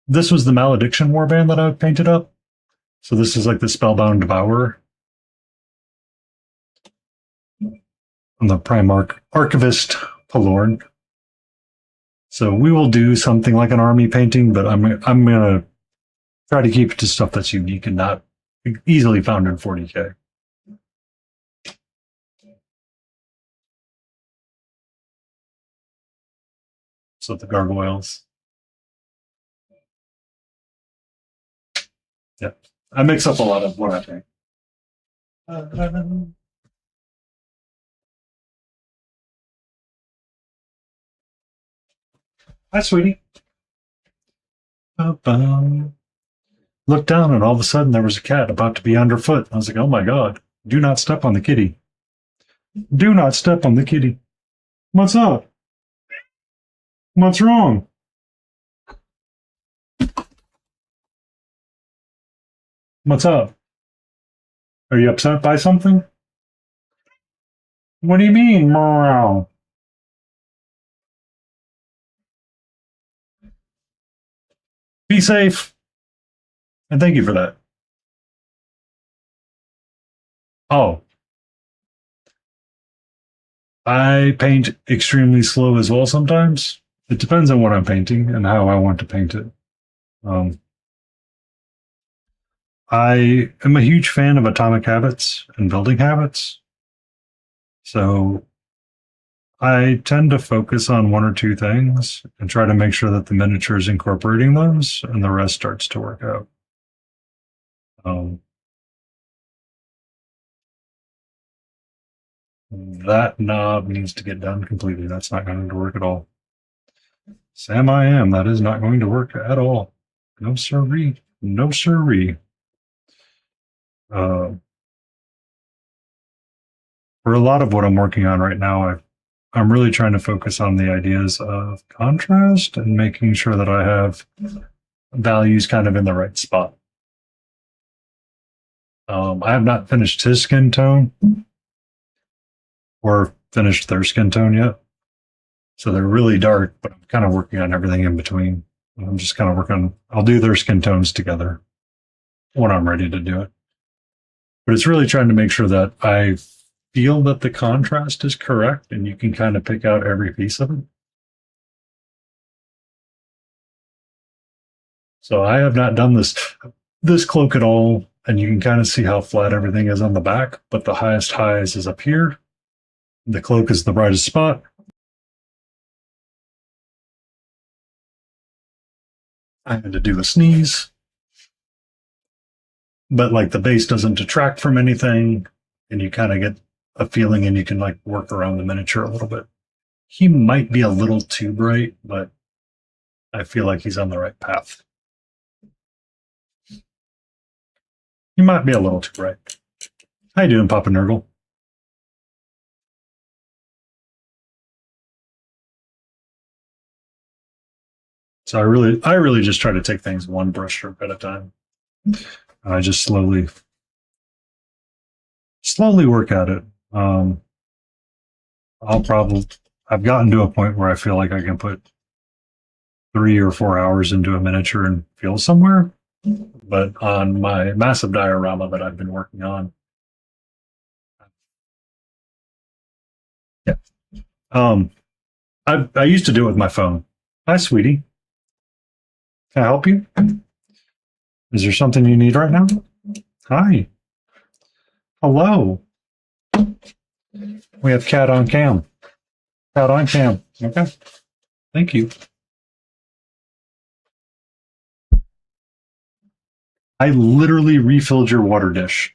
This was the Malediction Warband that I painted up. So this is like the Spellbound Devourer. And the Primarch Archivist Palorn. So we will do something like an army painting, but I'm going to try to keep it to stuff that's unique and not easily found in 40K. So the gargoyles. Yeah. I mix up a lot of what I think. Hi, sweetie. Looked down and all of a sudden there was a cat about to be underfoot. I was like, oh my God, do not step on the kitty. Do not step on the kitty. What's up? What's wrong? What's up? Are you upset by something? What do you mean, meow? Be safe. And thank you for that. Oh. I paint extremely slow as well sometimes. It depends on what I'm painting and how I want to paint it. I am a huge fan of Atomic Habits and Building Habits. So I tend to focus on one or two things and try to make sure that the miniature is incorporating those, and the rest starts to work out. That knob needs to get done completely. That's not going to work at all. Sam, I am. That is not going to work at all. No sirree. No sirree. For a lot of what I'm working on right now, I'm really trying to focus on the ideas of contrast and making sure that I have values kind of in the right spot. I have not finished his skin tone or finished their skin tone yet. So they're really dark, but I'm kind of working on everything in between. I'm just kind of working, I'll do their skin tones together when I'm ready to do it. But it's really trying to make sure that I feel that the contrast is correct and you can kind of pick out every piece of it. So I have not done this cloak at all, and you can kind of see how flat everything is on the back, but the highest highs is up here. The cloak is the brightest spot. I had to do a sneeze. But like the base doesn't detract from anything, and you kind of get a feeling and you can like work around the miniature a little bit. He might be a little too bright, but I feel like he's on the right path. He might be a little too bright. How you doing, Papa Nurgle? So I really just try to take things one brushstroke at a time. I just slowly work at it. I've gotten to a point where I feel like I can put 3 or 4 hours into a miniature and feel somewhere. But on my massive diorama that I've been working on, yeah, I used to do it with my phone. Hi, sweetie. Can I help you? Is there something you need right now? Hi. Hello. We have cat on cam. Cat on cam. Okay. Thank you. I literally refilled your water dish,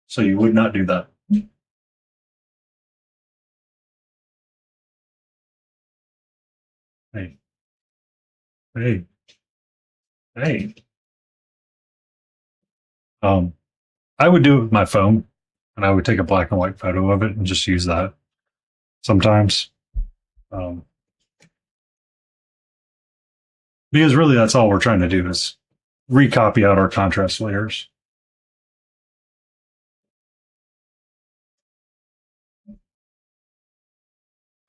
so you would not do that. Hey. Hey. Hey. I would do it with my phone, and I would take a black and white photo of it and just use that sometimes. Because really that's all we're trying to do is recopy out our contrast layers.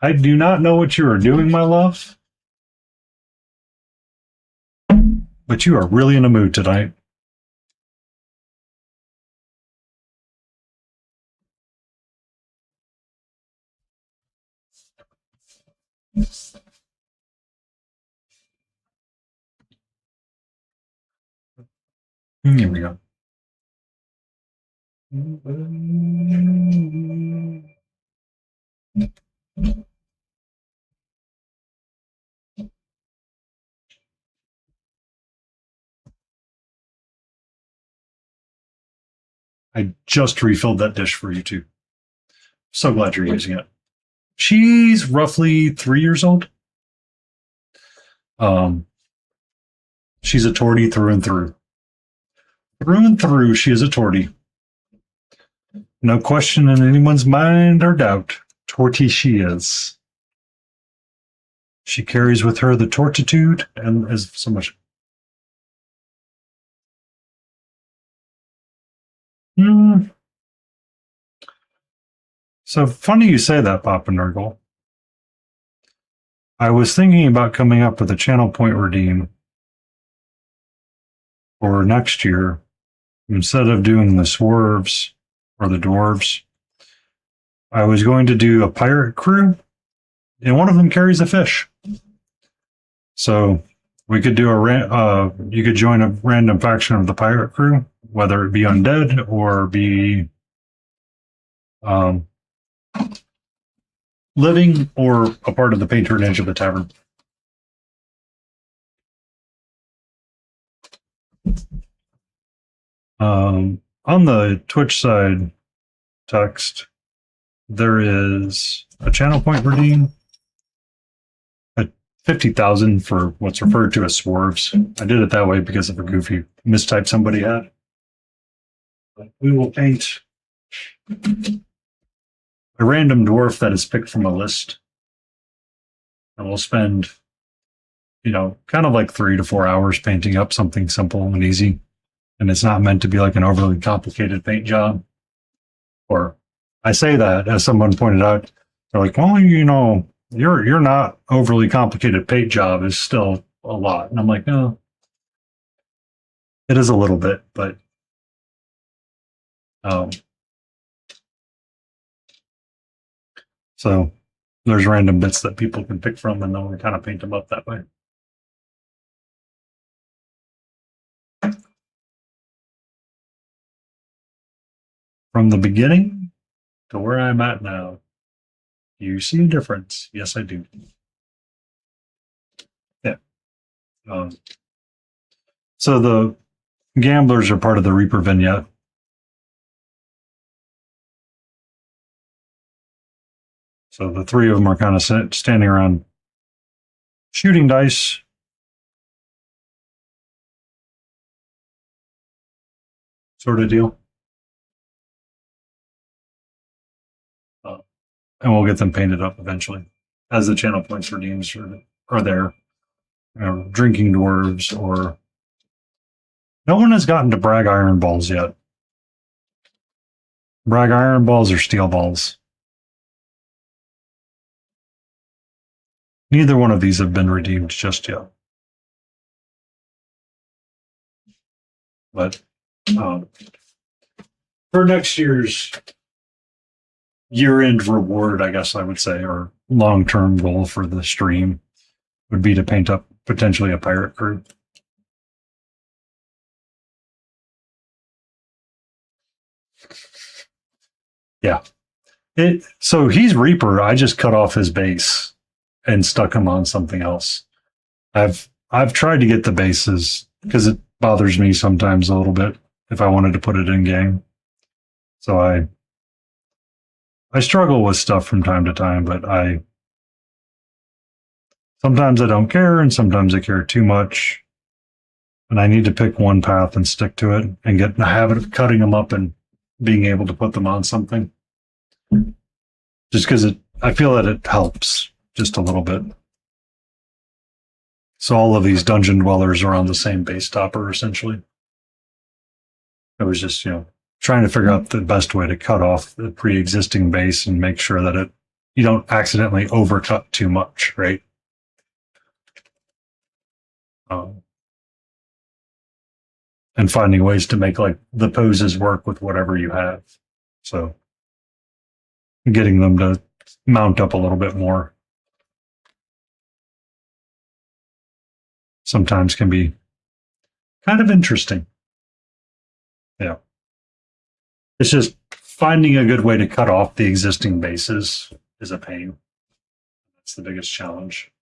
I do not know what you are doing, my love, but you are really in a mood tonight. Here we go. I just refilled that dish for you too. So glad you're using it. She's roughly 3 years old. She's a tortie through and through. Through and through, she is a tortie. No question in anyone's mind or doubt. Tortie she is. She carries with her the tortitude and is so much. So funny you say that, Papa Nurgle. I was thinking about coming up with a channel point redeem for next year. Instead of doing the swerves or the dwarves, I was going to do a pirate crew, and one of them carries a fish. So we could do you could join a random faction of the pirate crew, whether it be undead or be living or a part of the patronage of the tavern. On the Twitch side text, there is a channel point redeem at 50,000 for what's referred to as swerves. I did it that way because of a goofy mistype somebody had. But we will paint a random dwarf that is picked from a list. And we'll spend, kind of like 3 to 4 hours painting up something simple and easy. And it's not meant to be like an overly complicated paint job. Or I say that, as someone pointed out, they're like, well, you're not overly complicated paint job is still a lot. And I'm like, no, it is a little bit, but so there's random bits that people can pick from, and then we kind of paint them up that way. From the beginning to where I'm at now, you see a difference? Yes, I do. Yeah. So the gamblers are part of the Reaper vignette. So the three of them are kind of standing around shooting dice. Sort of deal. And we'll get them painted up eventually as the channel points redeems are there. Drinking dwarves, or no one has gotten to brag iron balls yet. Brag iron balls or steel balls. Neither one of these have been redeemed just yet. But for next year's year-end reward, I guess I would say, or long-term goal for the stream would be to paint up potentially a pirate crew. Yeah. So he's Reaper. I just cut off his base and stuck him on something else. I've tried to get the bases because it bothers me sometimes a little bit if I wanted to put it in game. So I struggle with stuff from time to time, but sometimes I don't care, and sometimes I care too much. And I need to pick one path and stick to it and get in the habit of cutting them up and being able to put them on something. Just because I feel that it helps just a little bit. So all of these dungeon dwellers are on the same base topper, essentially. It was just, trying to figure out the best way to cut off the pre-existing base and make sure that you don't accidentally overcut too much, right? And finding ways to make like the poses work with whatever you have. So getting them to mount up a little bit more sometimes can be kind of interesting. Yeah. It's just finding a good way to cut off the existing bases is a pain. That's the biggest challenge.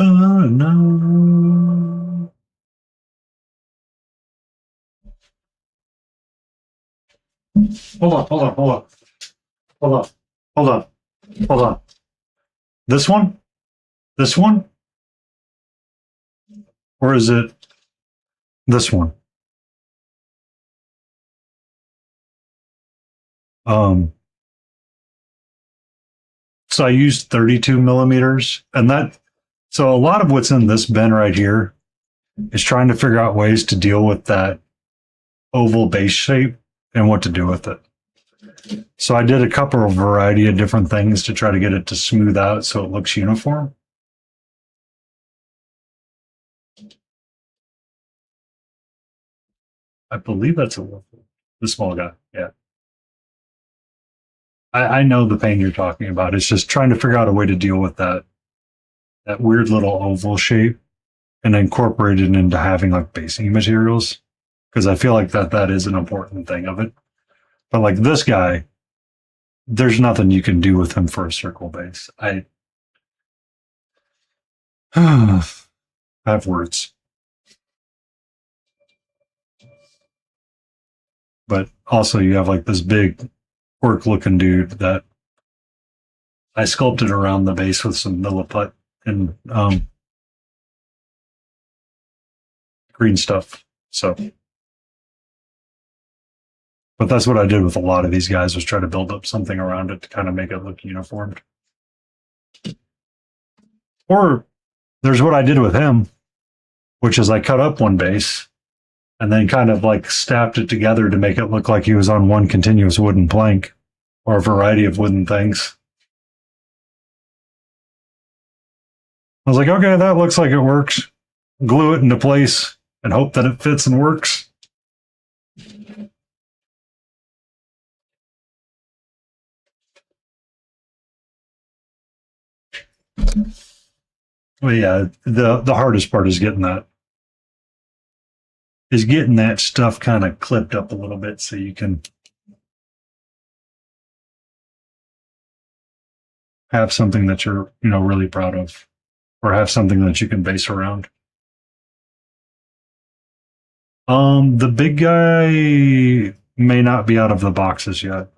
Oh no. Hold on. This one? This one? Or is it this one? So I used 32 millimeters, and so a lot of what's in this bin right here is trying to figure out ways to deal with that oval base shape and what to do with it. So I did a couple of variety of different things to try to get it to smooth out so it looks uniform. I believe that's the small guy. Yeah. I know the pain you're talking about. It's just trying to figure out a way to deal with that weird little oval shape and incorporate it into having like basing materials. Because I feel like that is an important thing of it. But like this guy, there's nothing you can do with him for a circle base. I have words. But also you have like this big orc looking dude that I sculpted around the base with some milliput and green stuff. So, but that's what I did with a lot of these guys was try to build up something around it to kind of make it look uniformed. Or there's what I did with him, which is I cut up one base and then kind of like stacked it together to make it look like he was on one continuous wooden plank or a variety of wooden things. I was like, okay, that looks like it works. Glue it into place and hope that it fits and works. Well, yeah, the hardest part is getting that stuff kind of clipped up a little bit so you can have something that you're really proud of, or have something that you can base around. The big guy may not be out of the boxes yet.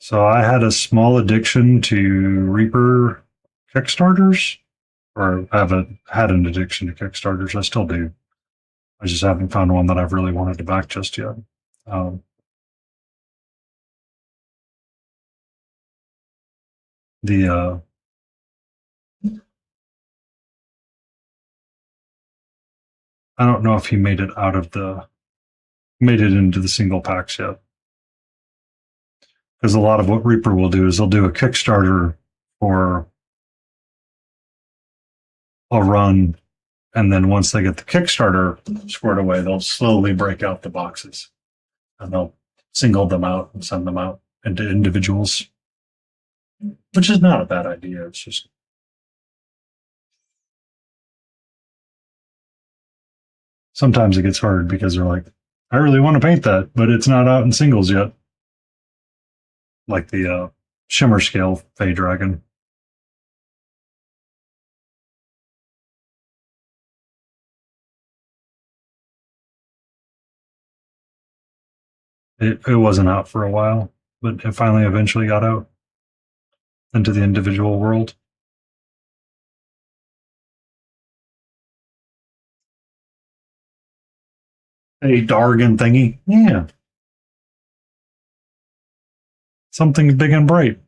So I had a small addiction to Reaper Kickstarters, or I haven't had an addiction to Kickstarters. I still do. I just haven't found one that I've really wanted to back just yet. Um, the I don't know if he made it into the single packs yet. Because a lot of what Reaper will do is they'll do a Kickstarter for a run, and then once they get the Kickstarter squared away, they'll slowly break out the boxes and they'll single them out and send them out into individuals, which is not a bad idea. It's just sometimes it gets hard because they're like, I really want to paint that, but it's not out in singles yet. Like the Shimmer Scale Fey Dragon. It wasn't out for a while, but it finally eventually got out into the individual world. A Dargan thingy. Yeah. Something big and bright.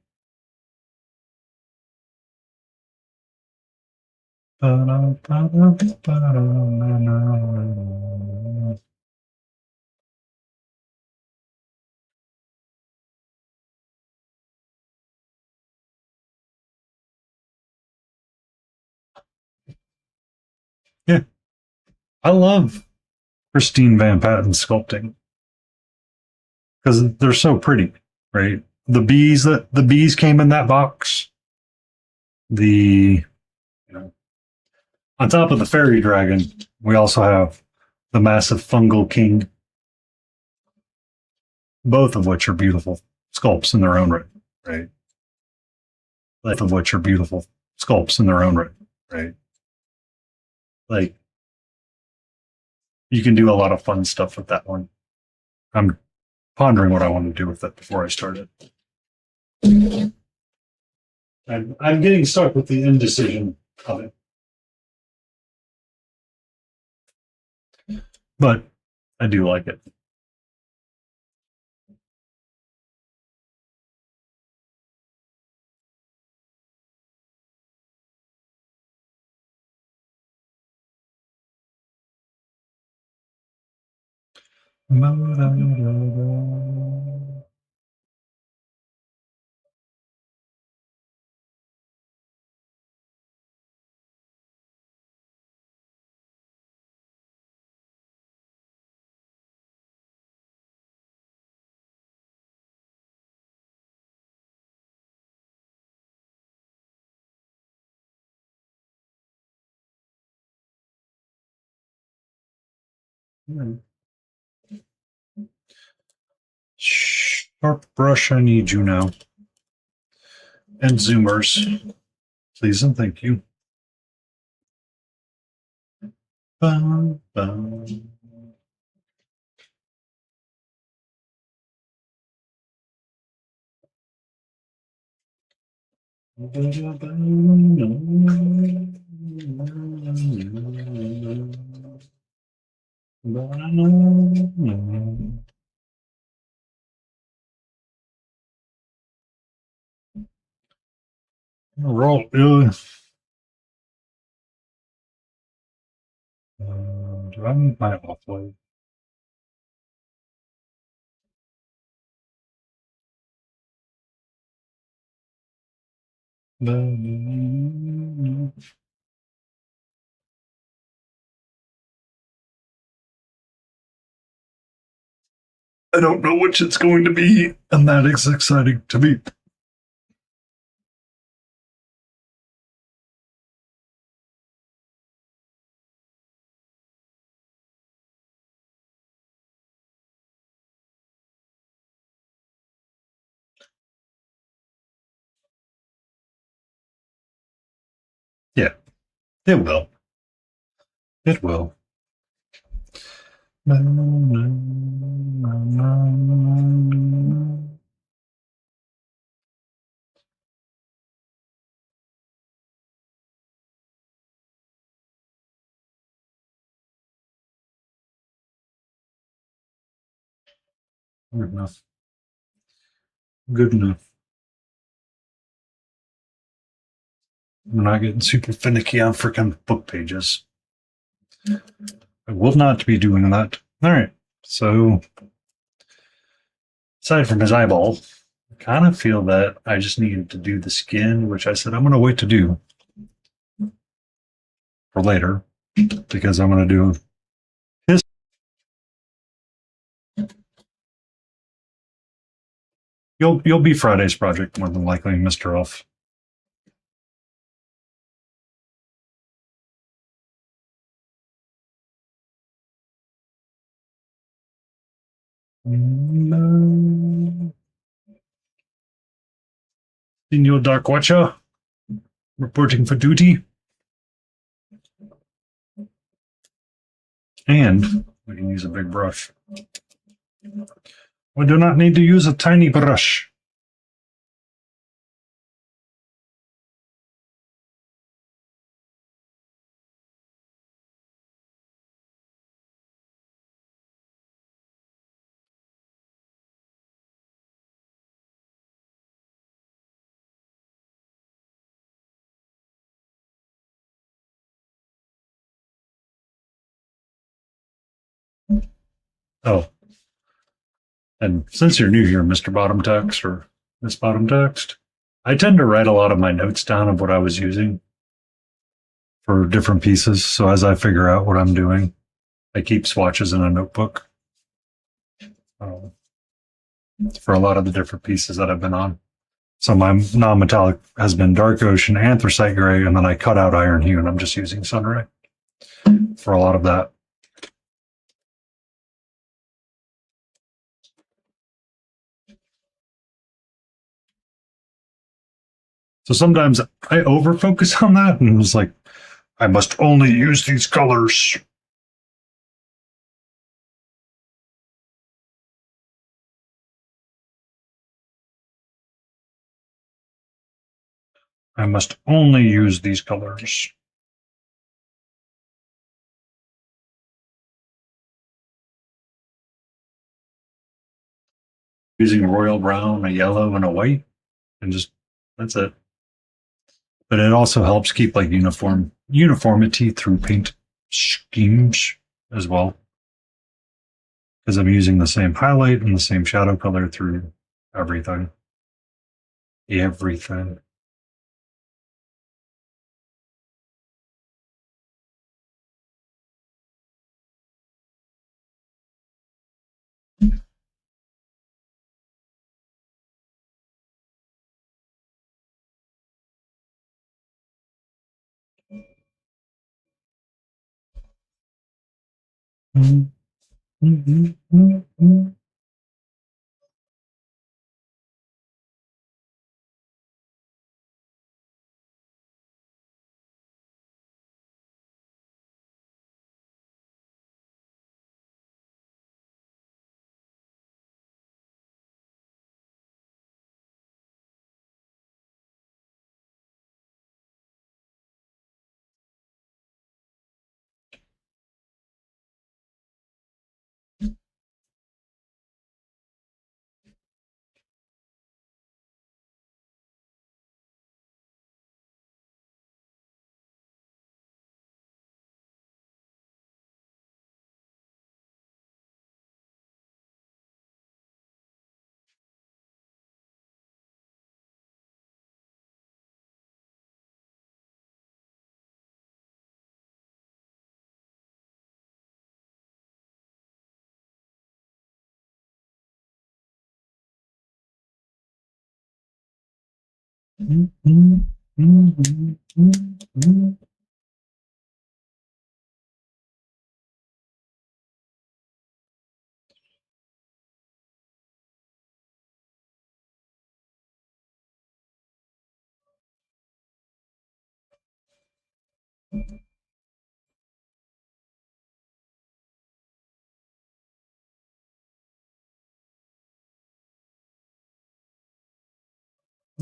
Yeah. I love Christine Van Patten sculpting because they're so pretty, right? The bees came in that box. The on top of the fairy dragon, we also have the massive fungal king, both of which are beautiful sculpts in their own right, right? Both of which are beautiful sculpts in their own right, right? Like you can do a lot of fun stuff with that one. I'm pondering what I want to do with it before I start it. I'm getting stuck with the indecision of it, but I do like it. Sharp brush, I need you now. And zoomers, please and thank you. Bum, bum. Roll. Do I need my offload? I don't know which it's going to be, and that is exciting to me. Yeah, it will. It will. Good enough. Good enough. I'm not getting super finicky on freaking book pages. I will not be doing that. All right. So, aside from his eyeball, I kind of feel that I just needed to do the skin, which I said I'm going to wait to do for later because I'm going to do his. You'll be Friday's project more than likely, Mr. Elf. Senior Dark Watcher reporting for duty. And we can use a big brush. We do not need to use a tiny brush. Oh, and since you're new here, Mr. Bottom Text or Miss Bottom Text, I tend to write a lot of my notes down of what I was using for different pieces. So as I figure out what I'm doing, I keep swatches in a notebook um, for a lot of the different pieces that I've been on. So my non-metallic has been Dark Ocean, Anthracite Gray, and then I cut out Iron Hue, and I'm just using Sunray for a lot of that. So sometimes I over focus on that and was like, I must only use these colors. I must only use these colors. Using a royal brown, a yellow, and a white, and just that's it. But it also helps keep like uniformity through paint schemes as well. because I'm using the same highlight and the same shadow color through everything. Everything.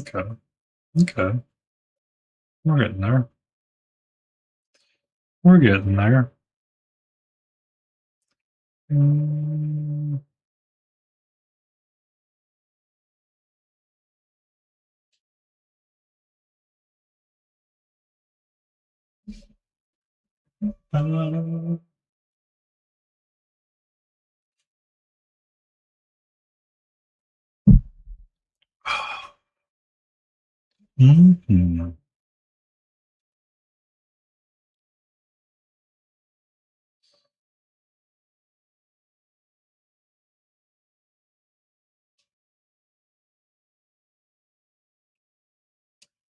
Okay. Okay. We're getting there. We're getting there. Mhm.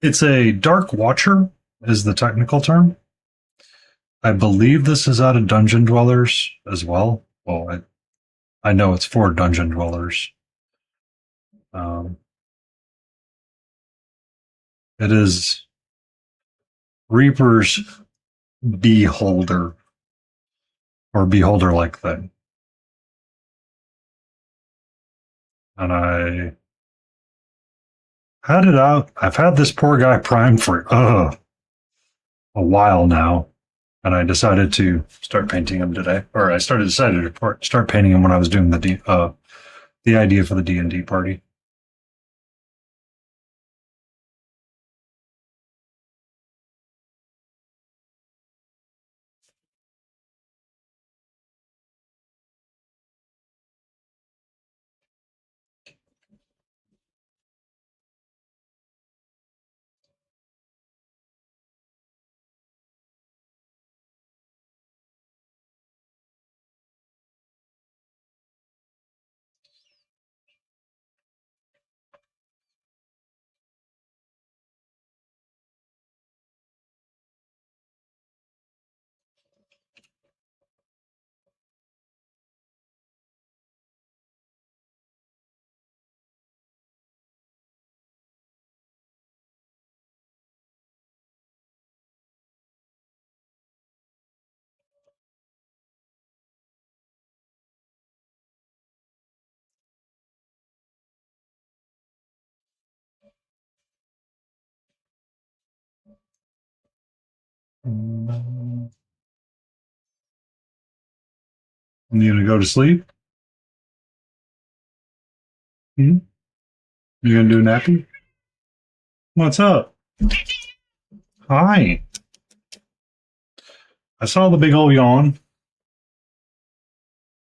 It's a Dark Watcher, is the technical term. I believe this is out of Dungeon Dwellers as well. Well, I know it's for Dungeon Dwellers. Um, it is Reaper's Beholder or Beholder like thing. And I had it out. I've had this poor guy primed for a while now. And I decided to start painting him today. Or I decided to start painting him when I was doing the idea for the D&D party. You gonna go to sleep? Hmm? You gonna do a nappy? What's up? Hi. I saw the big old yawn.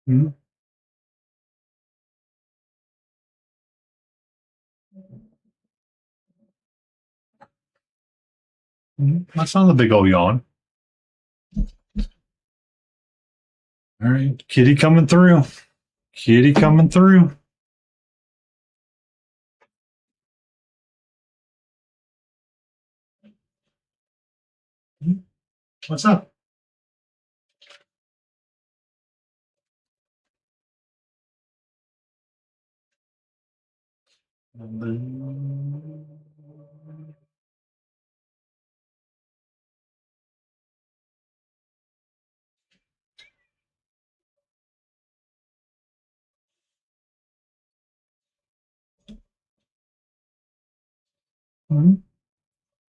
Hmm? That's not a big old yawn. All right, kitty coming through. Kitty coming through. What's up?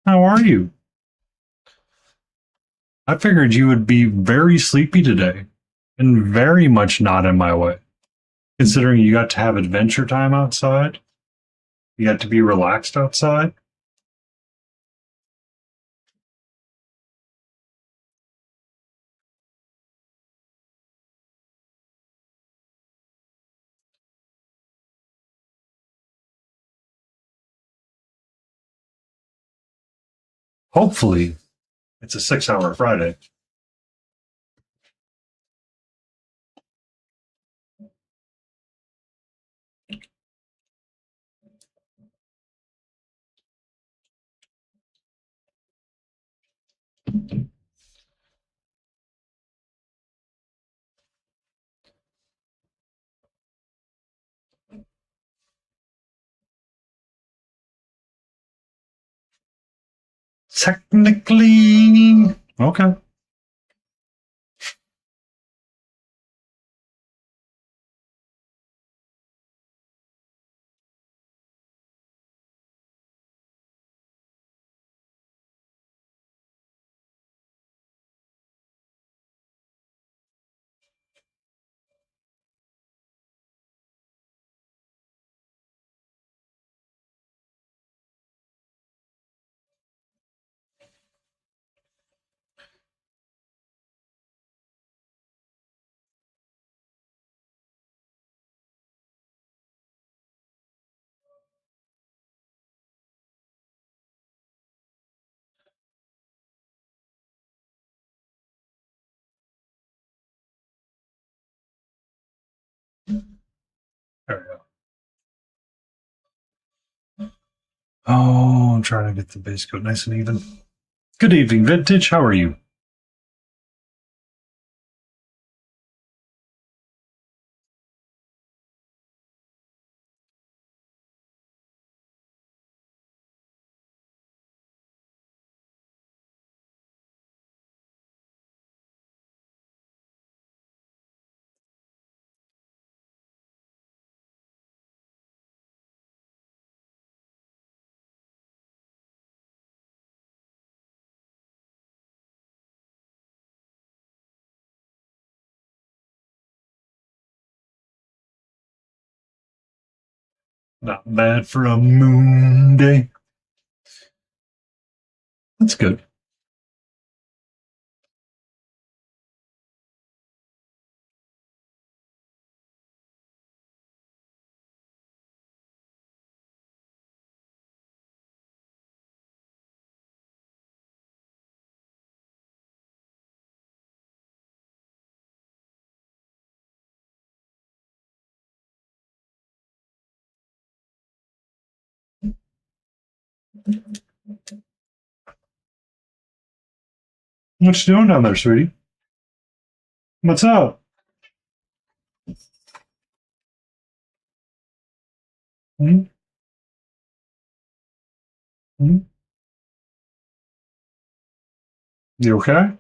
How are you? I figured you would be very sleepy today and very much not in my way, considering you got to have adventure time outside. You got to be relaxed outside. Hopefully, it's a 6 hour Friday. Technically, okay. There we go. Oh, I'm trying to get the base coat nice and even. Good evening, Vintage. How are you? Not bad for a moon day. That's good. What you doing down there, sweetie? What's up? Hmm? Hmm? You okay?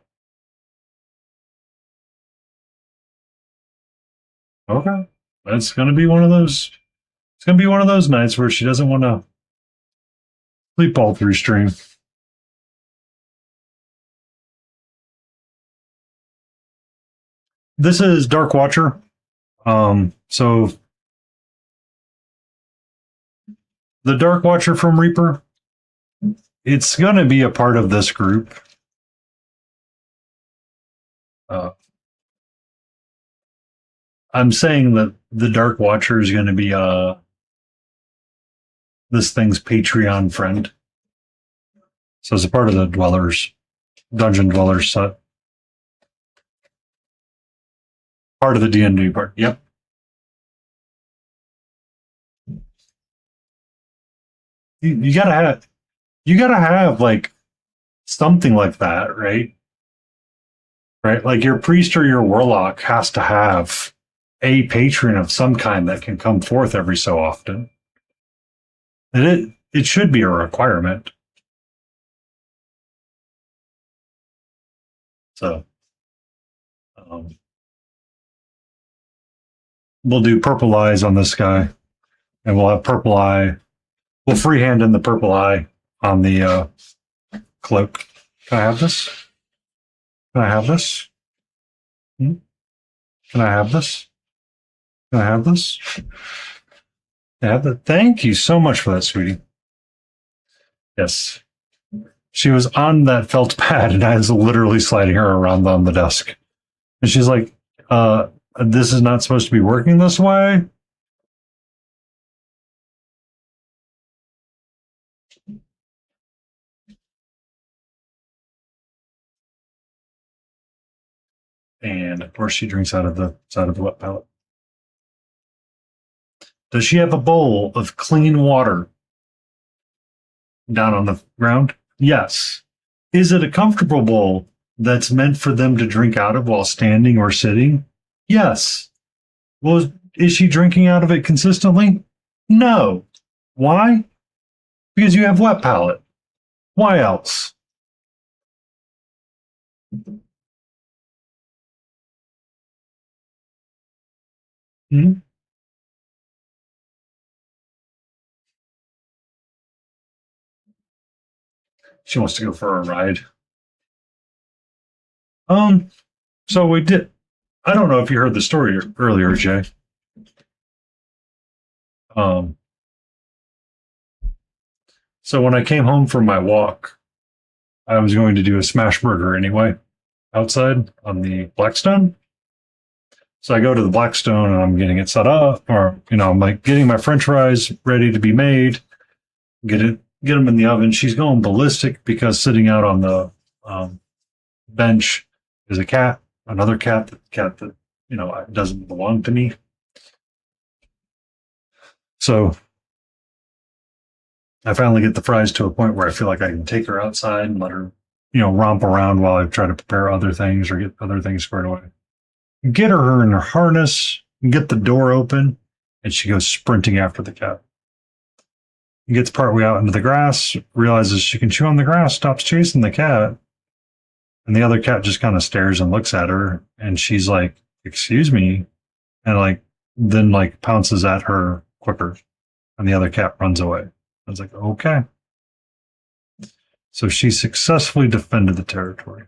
Okay. That's gonna be one of those. It's gonna be one of those nights where she doesn't want to sleep all through stream. This is Dark Watcher. So the Dark Watcher from Reaper, it's gonna be a part of this group. Uh, I'm saying that the Dark Watcher is gonna be this thing's Patreon friend. So it's a part of the dungeon dwellers set. Part of the D&D part. Yep. You gotta have like something like that, right? Right? Like your priest or your warlock has to have a patron of some kind that can come forth every so often. And it should be a requirement. So um, we'll do purple eyes on this guy, and we'll have purple eye. We'll freehand in the purple eye on the cloak. Can I have this? Can I have this? Hmm? Can I have this? Can I have this? Can I have that? Thank you so much for that, sweetie. Yes. She was on that felt pad, and I was literally sliding her around on the desk. And she's like, this is not supposed to be working this way. And of course, she drinks out of the wet pallet. Does she have a bowl of clean water down on the ground? Yes. Is it a comfortable bowl that's meant for them to drink out of while standing or sitting? Yes. Well, is she drinking out of it consistently? No. Why? Because you have wet palate. Why else? Hmm? She wants to go for a ride. Um, so we did. I don't know if you heard the story earlier, Jay. Um, so when I came home from my walk, I was going to do a smash burger anyway, outside on the Blackstone. So I go to the Blackstone and I'm getting it set up, or I'm like getting my French fries ready to be made. Get them in the oven. She's going ballistic because sitting out on the bench is a cat, another cat that doesn't belong to me. So I finally get the fries to a point where I feel like I can take her outside and let her, romp around while I try to prepare other things or get other things squared away. Get her in her harness, get the door open, and she goes sprinting after the cat. Gets partway out into the grass, realizes she can chew on the grass, stops chasing the cat, and the other cat just kind of stares and looks at her, and she's like, "Excuse me," and then pounces at her quicker, and the other cat runs away. I was like, okay. So she successfully defended the territory.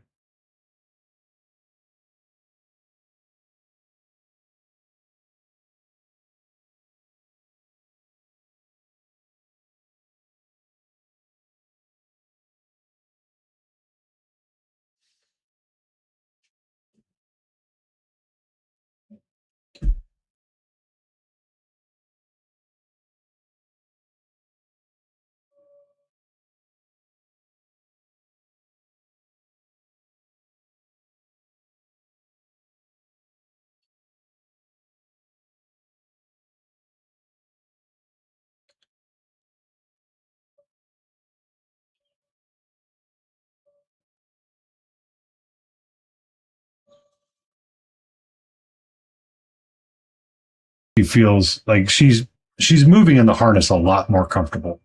She feels like she's moving in the harness a lot more comfortable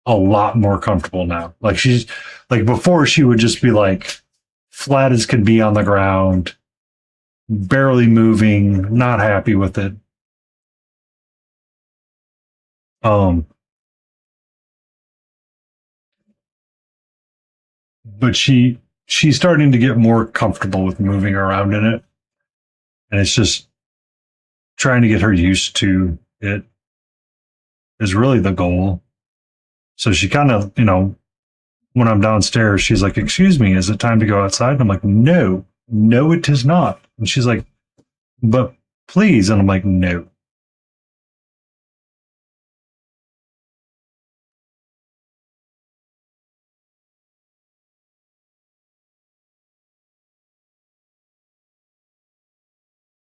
now. Like she's like before she would just be like flat as could be on the ground, barely moving, not happy with it. Um, but she's starting to get more comfortable with moving around in it, and it's just trying to get her used to it is really the goal. So she kind of, when I'm downstairs, she's like, "Excuse me, is it time to go outside?" And I'm like, "No, no, it is not." And she's like, "But please," and I'm like, "No."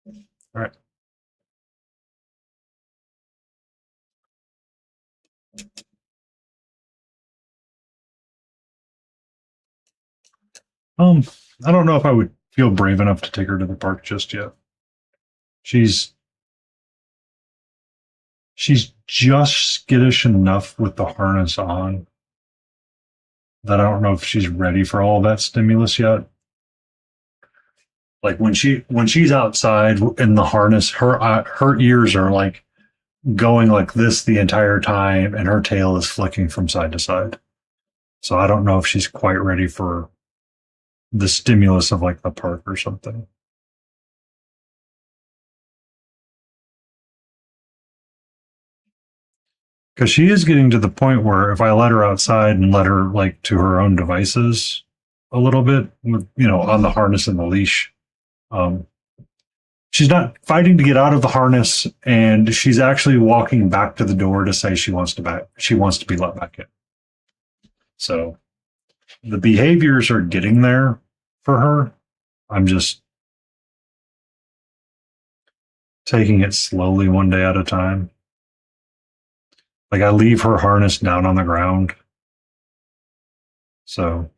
All right. Um, I don't know if I would feel brave enough to take her to the park just yet. She's she's just skittish enough with the harness on that I don't know if she's ready for all that stimulus yet. Like when she's outside in the harness, her ears are like going like this the entire time, and her tail is flicking from side to side. So I don't know if she's quite ready for the stimulus of like the park or something. Because she is getting to the point where if I let her outside and let her like to her own devices a little bit, with on the harness and the leash, um, she's not fighting to get out of the harness, and she's actually walking back to the door to say she wants to be let back in. So the behaviors are getting there for her. I'm just taking it slowly one day at a time. Like I leave her harness down on the ground. So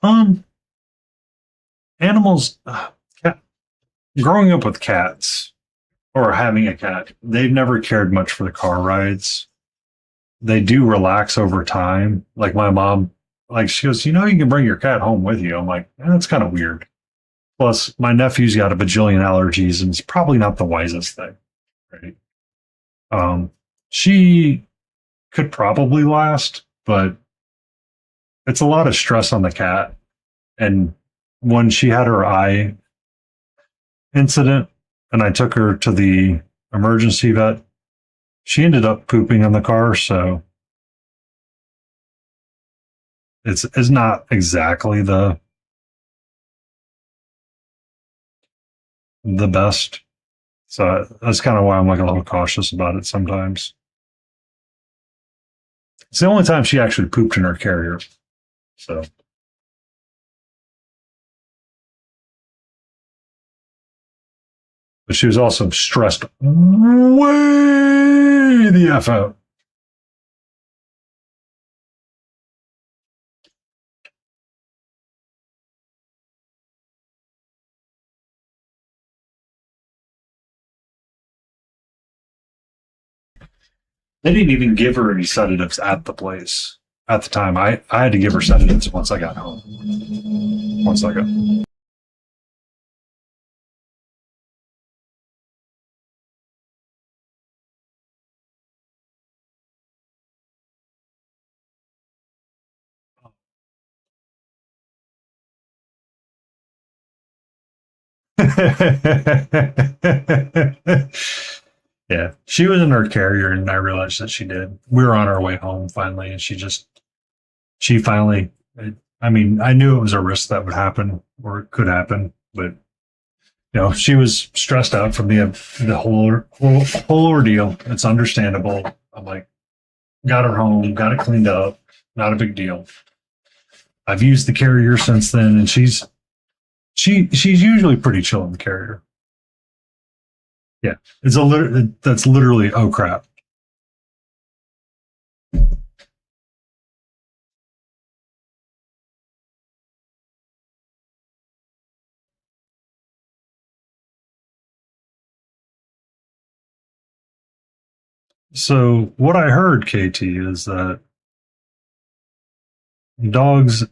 um animals cat, growing up with cats or having a cat, they've never cared much for the car rides. They do relax over time. Like my mom, like she goes, you can bring your cat home with you. I'm like, that's kind of weird. Plus, my nephew's got a bajillion allergies, and it's probably not the wisest thing, right? Um, she could probably last, but it's a lot of stress on the cat. And when she had her eye incident, and I took her to the emergency vet, she ended up pooping in the car. So it's not exactly the best. So that's kind of why I'm like a little cautious about it sometimes. It's the only time she actually pooped in her carrier. So, but she was also stressed way the F out. They didn't even give her any sedatives at the place at the time. I had to give her sedatives once I got home. Once I got. Yeah, she was in her carrier, and I realized that she did. We were on our way home finally, and she finally. I mean, I knew it was a risk that would happen or it could happen, but she was stressed out from the whole ordeal. It's understandable. I'm like, got her home, got it cleaned up, not a big deal. I've used the carrier since then, and she's usually pretty chill in the carrier. Yeah, that's literally oh crap. So what I heard, KT, is that dogs.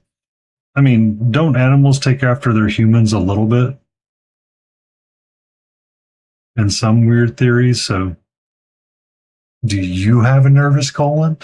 I mean, don't animals take after their humans a little bit in some weird theories? So do you have a nervous colon?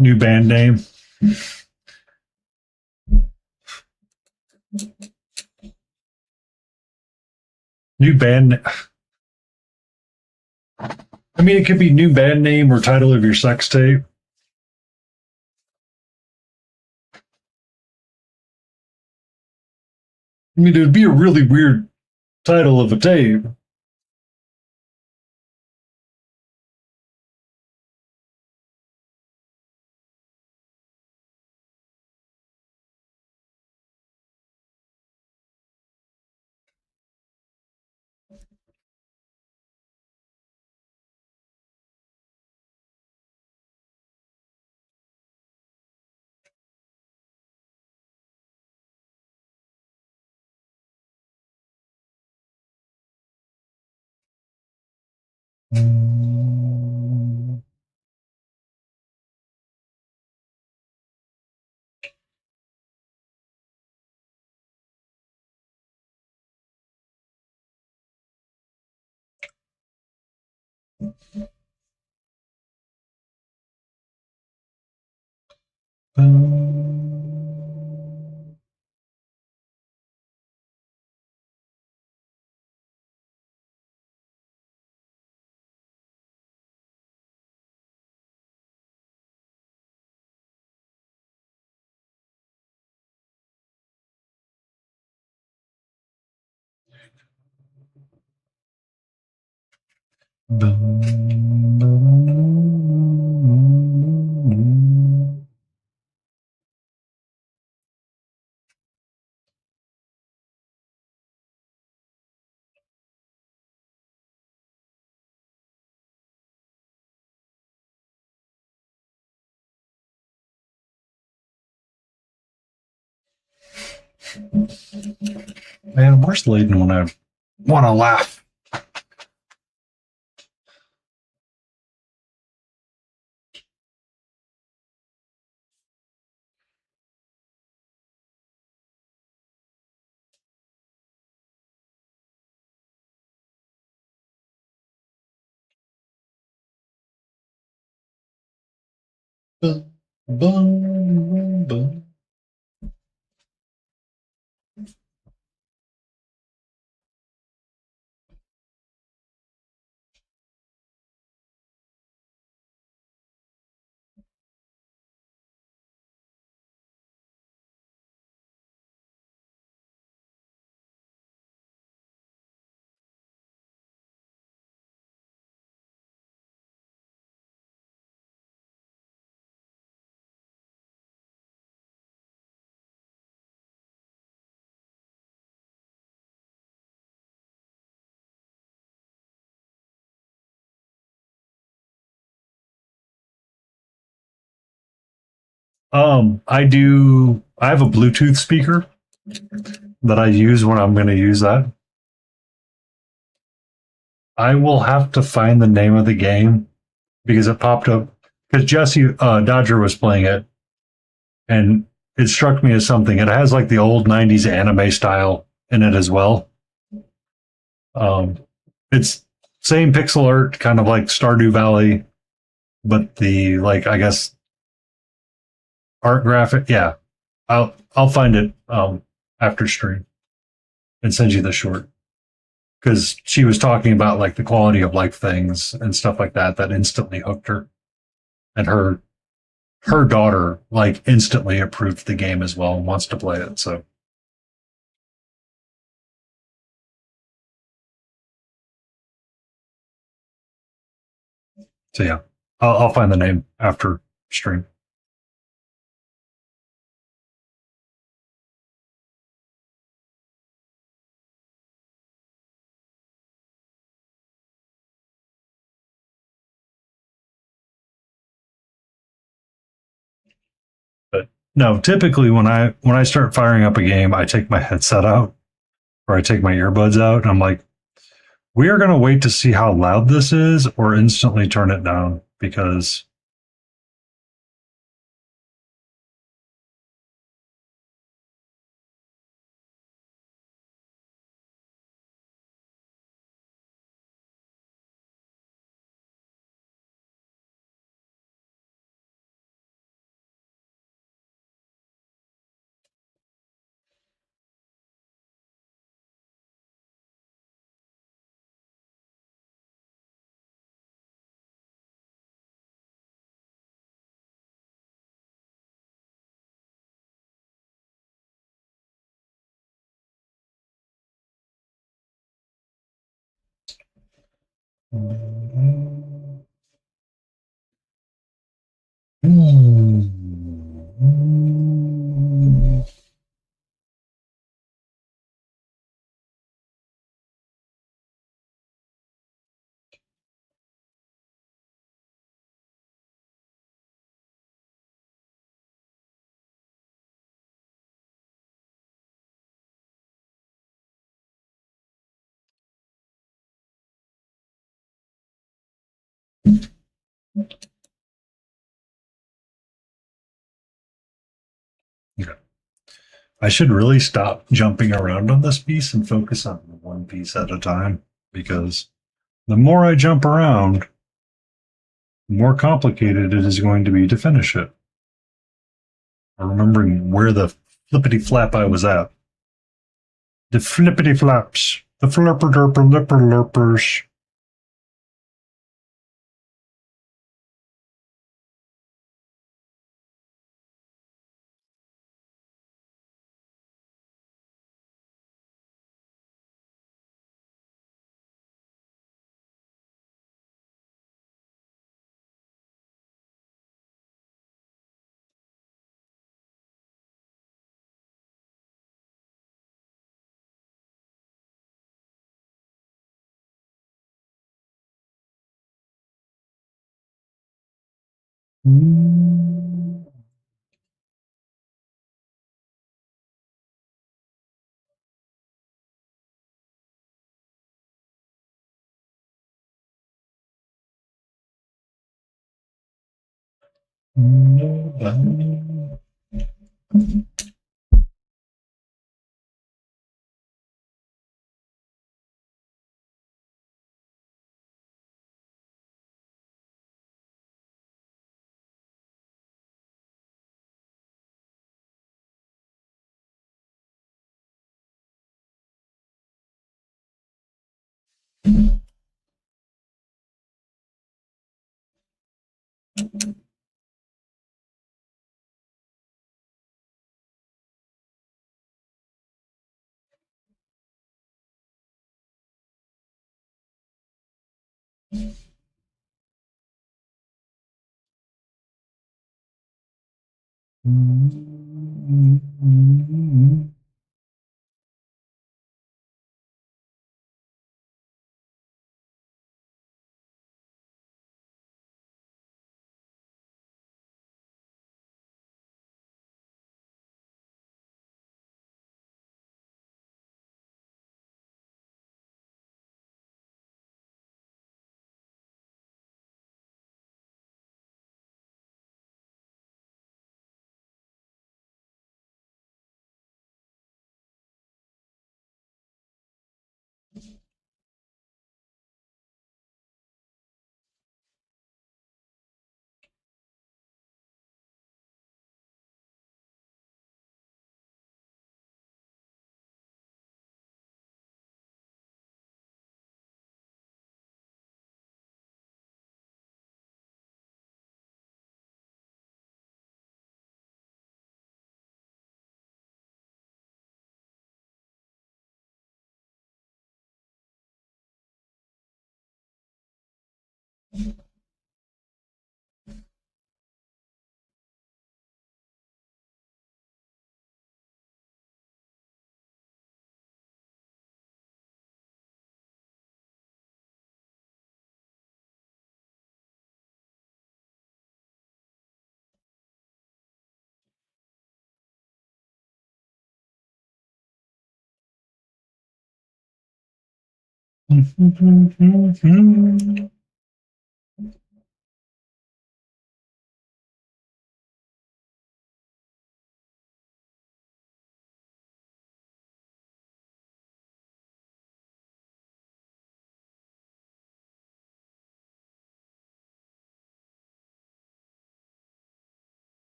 New band name. New band. I mean, it could be new band name or title of your sex tape. I mean, it would be a really weird title of a tape. Man, where's Layden when I want to laugh? Bum, bum, bum. I have a Bluetooth speaker that I use when I'm going to use that. I will have to find the name of the game because it popped up because Jesse Dodger was playing it, and it struck me as something. It has like the old '90s anime style in it as well. Um, it's same pixel art, kind of like Stardew Valley, but the like I guess art graphic. Yeah, I'll find it after stream and send you the short because she was talking about like the quality of life things and stuff like that that instantly hooked her, and her daughter like instantly approved the game as well and wants to play it. So yeah, I'll find the name after stream. But no, typically when I start firing up a game, I take my headset out or I take my earbuds out, and I'm like, we are going to wait to see how loud this is, or instantly turn it down because Okay. I should really stop jumping around on this piece and focus on one piece at a time, because the more I jump around, the more complicated it is going to be to finish it. Remembering where the flippity flap I was at. The flippity flaps. The flipper derper lipper lurpers.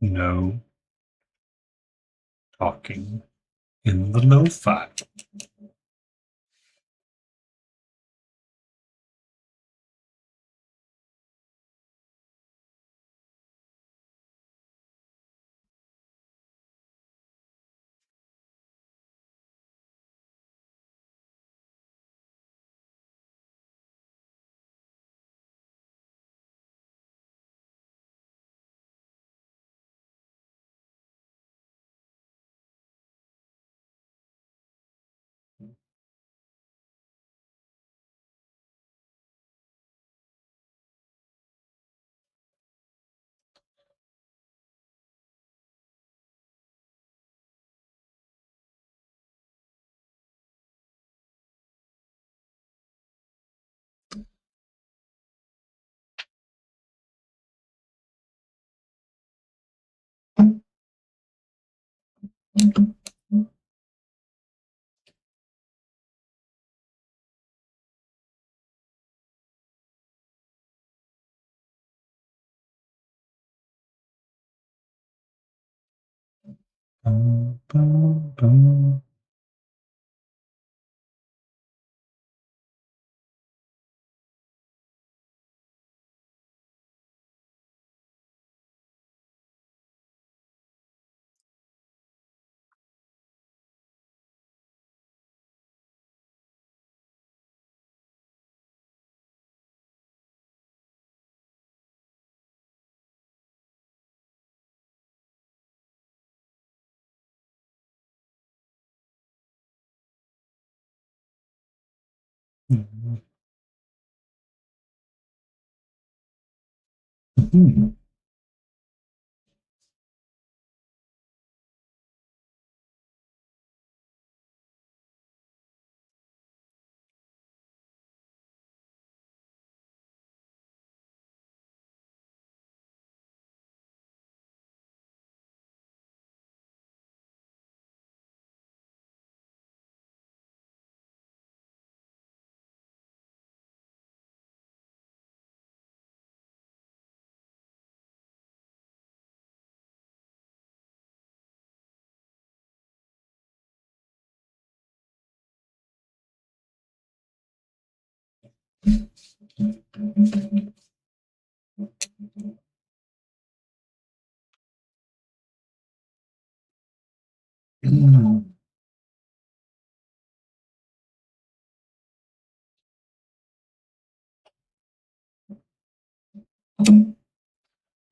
No talking in the lo-fi.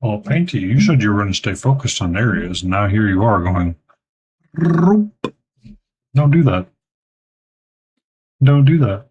Well, Painty, you said you were going to stay focused on areas, and now here you are going. Don't do that. Don't do that.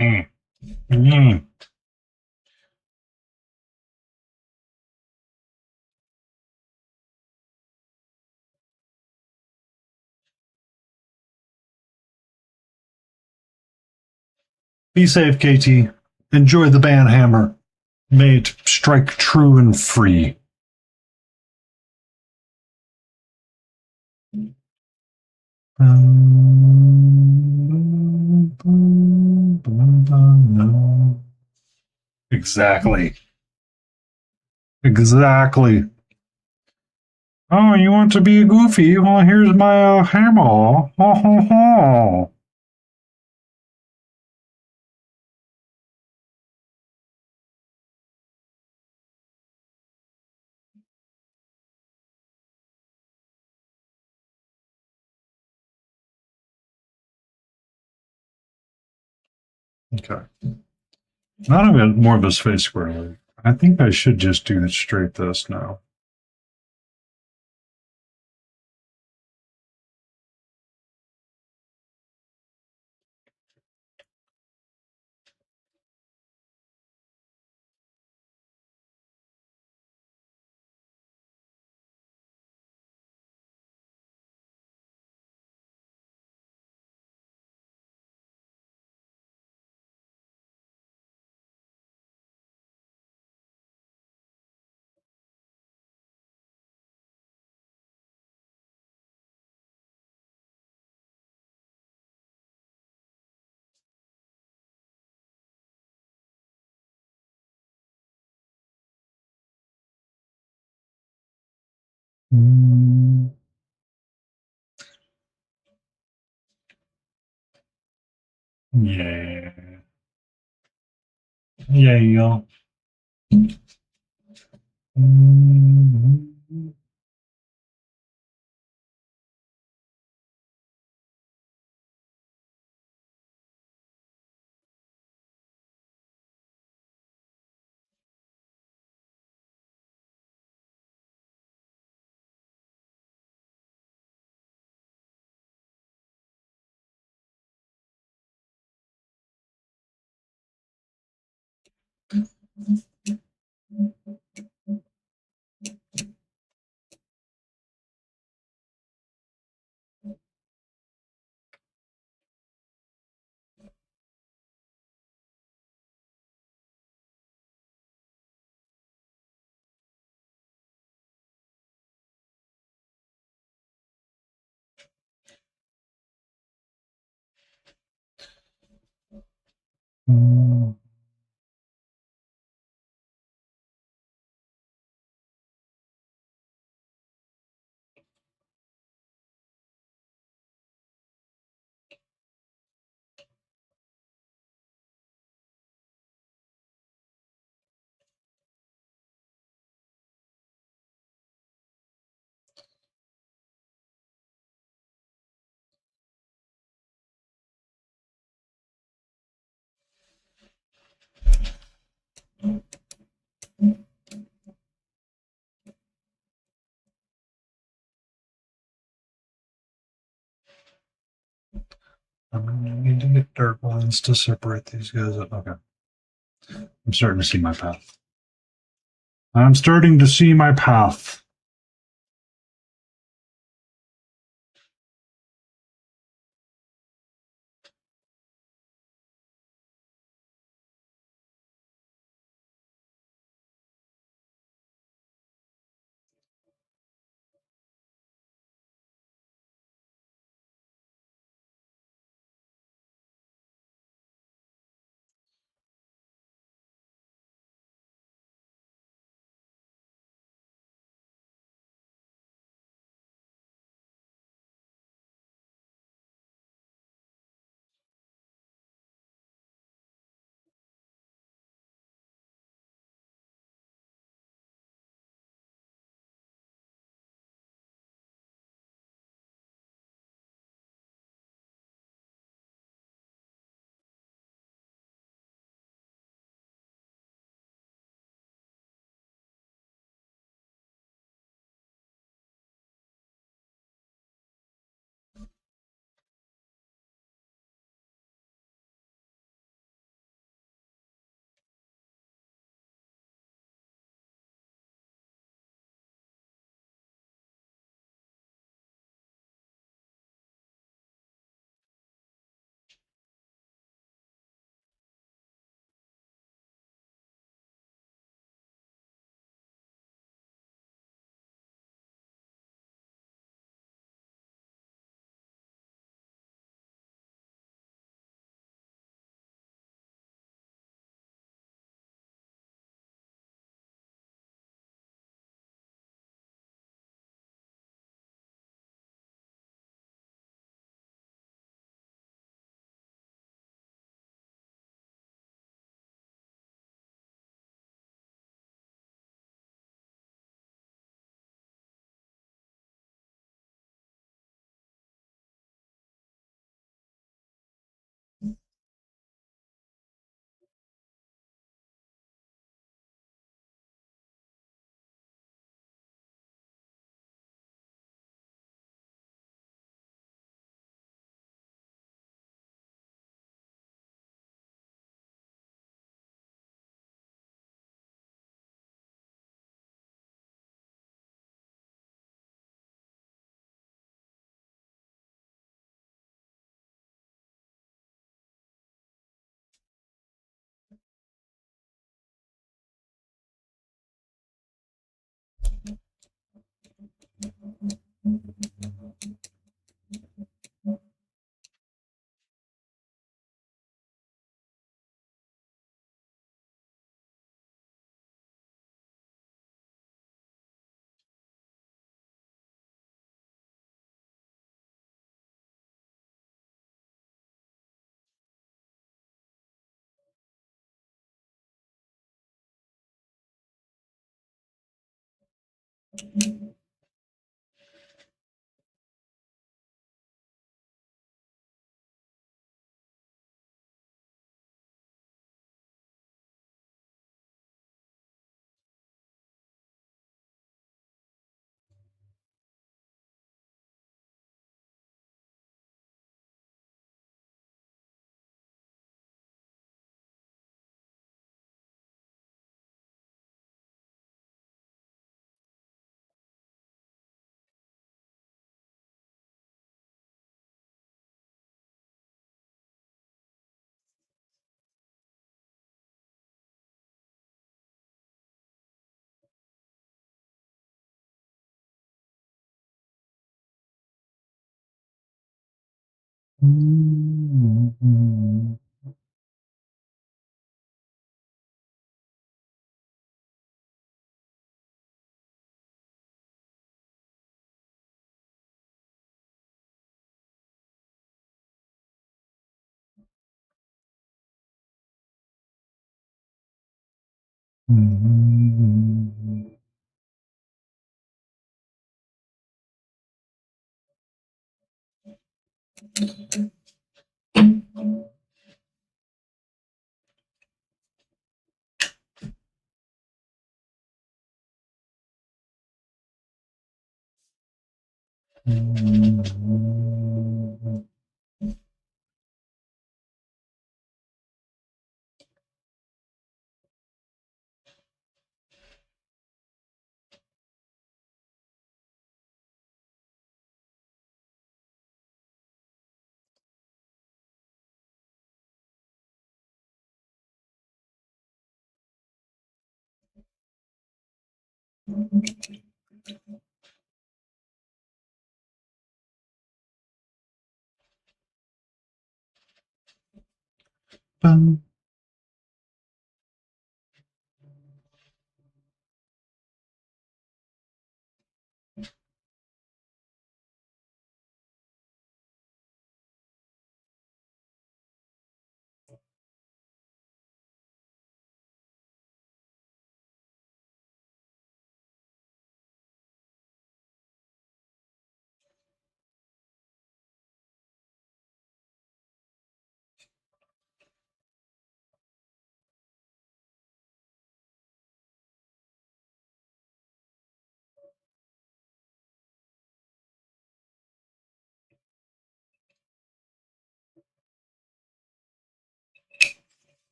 Mm. Mm. Be safe, KT. Enjoy the banhammer. May it strike true and free. Exactly. Exactly. Oh, you want to be goofy? Well, here's my hammer. Ho, ho, ho. Okay. Not a bit more of a space squarely. I think I should just do the straight this now. Mm, yeah. Yeah. Mm, mm. I'm gonna need to get dark lines to separate these guys up. Okay. I'm starting to see my path. I'm starting to see my path.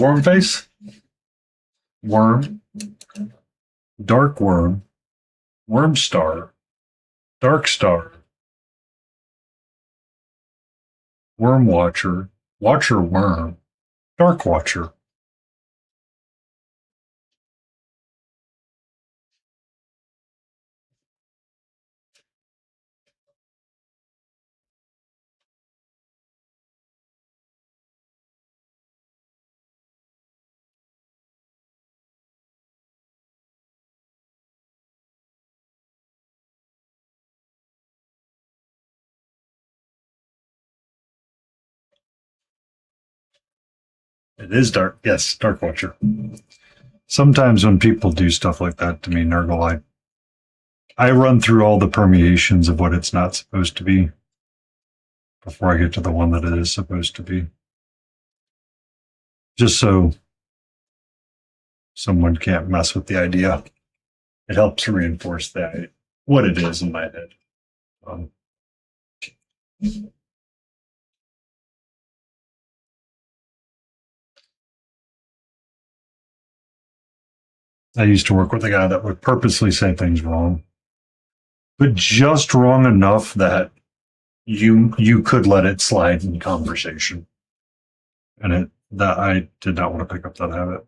Worm face, worm, dark worm, worm star, dark star, worm watcher, watcher worm, dark watcher. It is dark. Yes, dark watcher. Sometimes when people do stuff like that to me, Nurgle, I run through all the permeations of what it's not supposed to be before I get to the one that it is supposed to be. Just so someone can't mess with the idea. It helps reinforce that what it is in my head. Um, I used to work with a guy that would purposely say things wrong, but just wrong enough that you could let it slide in conversation. And it that I did not want to pick up that habit.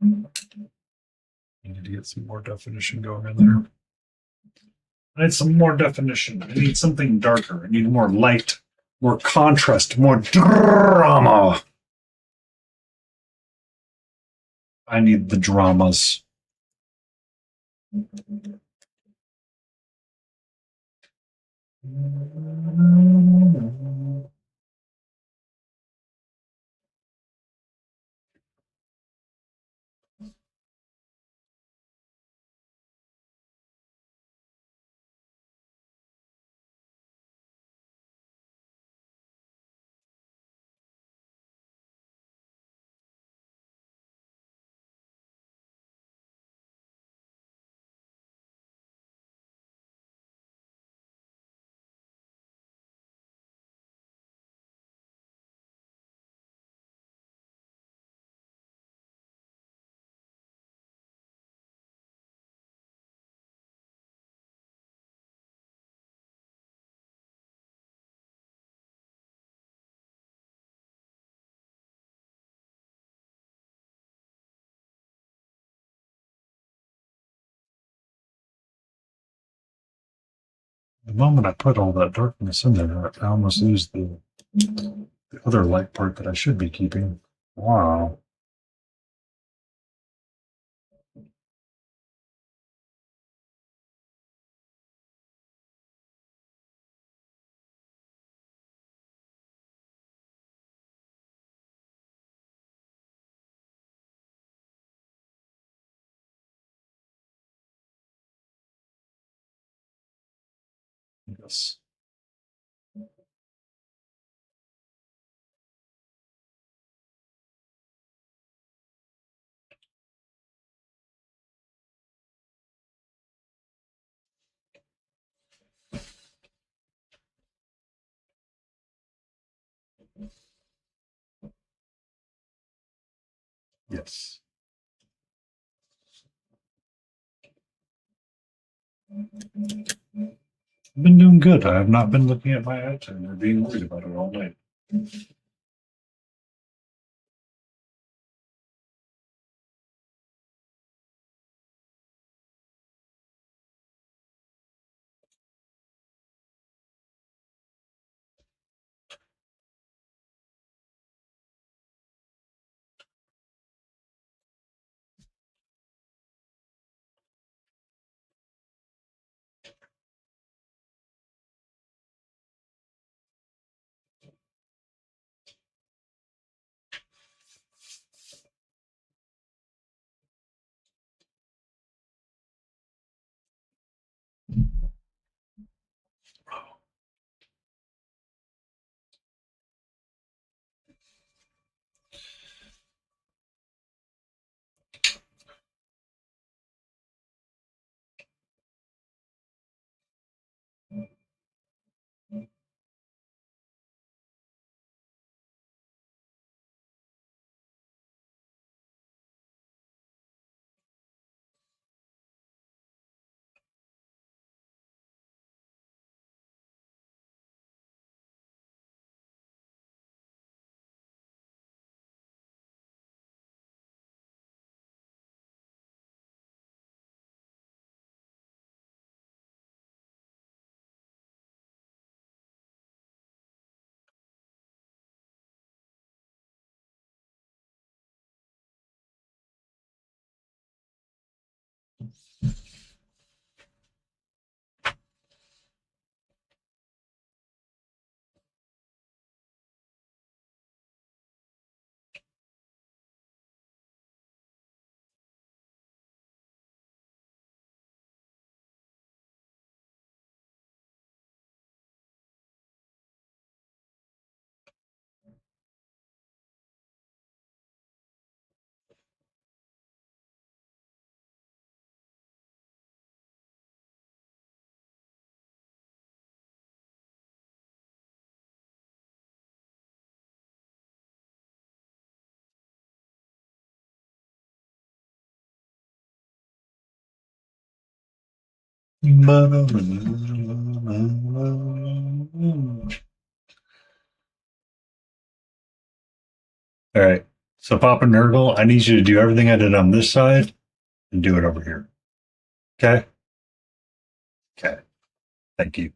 I need to get some more definition going in there. I need some more definition. I need something darker. I need more light, more contrast, more drama. I need the dramas. The moment I put all that darkness in there, I almost lose the other light part that I should be keeping. Wow. Yes. Yes. I've been doing good. I have not been looking at my iTunes or being worried about it all night. All right. So, Papa Nurgle, I need you to do everything I did on this side and do it over here. Okay? Okay. Thank you.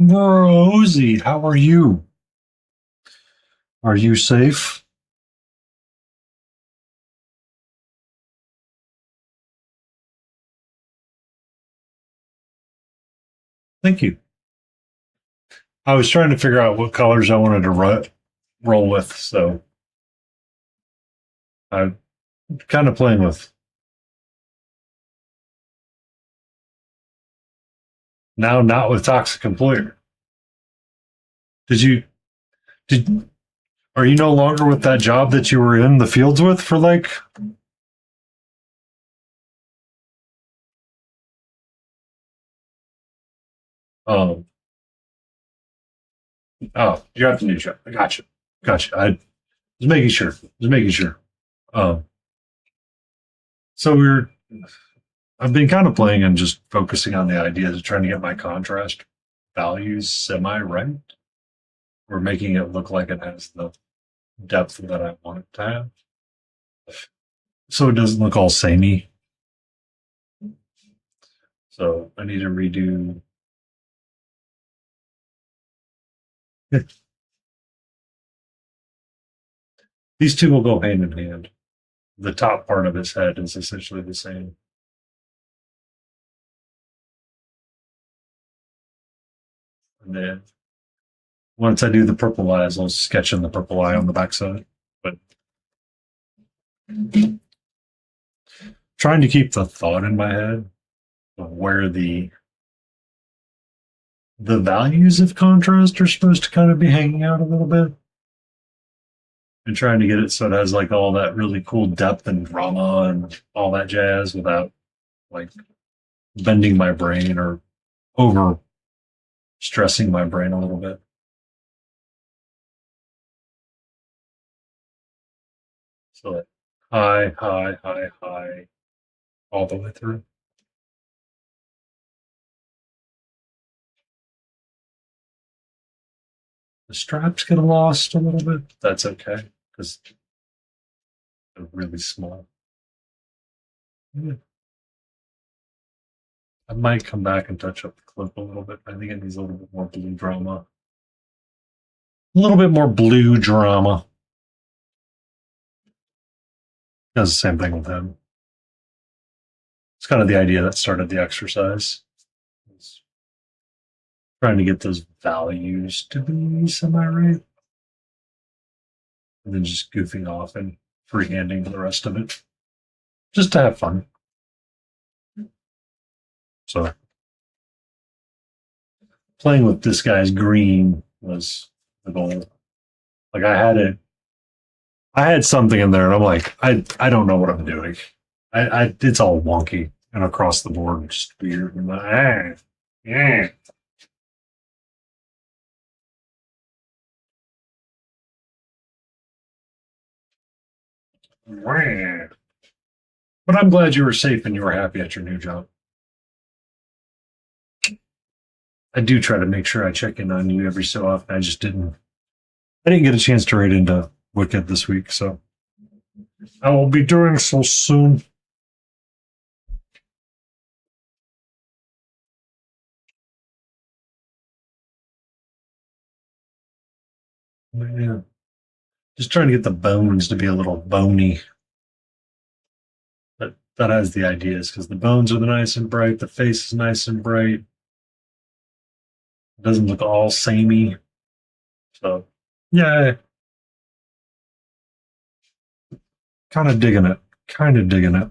Rosie, how are you? Are you safe? Thank you. I was trying to figure out what colors I wanted to roll with, so I'm kind of playing with now, not with Toxic Employer. Did you, did, are you no longer with that job that you were in the fields with for like, um, oh, you're at the new job. I gotcha. Gotcha. I was making sure. Just making sure. Um, so I've been kind of playing and just focusing on the ideas of trying to get my contrast values semi right. We're making it look like it has the depth that I want it to have. So it doesn't look all samey. So I need to redo. These two will go hand in hand. The top part of his head is essentially the same. And then once I do the purple eyes, I'll sketch in the purple eye on the backside. But trying to keep the thought in my head of where the values of contrast are supposed to kind of be hanging out a little bit, and trying to get it so it has like all that really cool depth and drama and all that jazz without like bending my brain or over stressing my brain a little bit. So like high, high, high, high, all the way through. The straps get lost a little bit. That's okay because they're really small. Yeah. I might come back and touch up the clip a little bit. I think it needs a little bit more blue drama. A little bit more blue drama. Does the same thing with him. It's kind of the idea that started the exercise. It's trying to get those values to be semi-right. And then just goofing off and freehanding the rest of it. Just to have fun. So playing with this guy's green was the goal. Like I had it, I had something in there, and I'm like, I don't know what I'm doing. It's all wonky and across the board, just weird. I'm like, yeah. But I'm glad you were safe and you were happy at your new job. I do try to make sure I check in on you every so often. I just didn't. I didn't get a chance to write into Wicked this week, so I will be doing so soon. Yeah. Just trying to get the bones to be a little bony. But that has the ideas because the bones are the nice and bright, the face is nice and bright. It doesn't look all samey. So yeah, kind of digging it. Kind of digging it.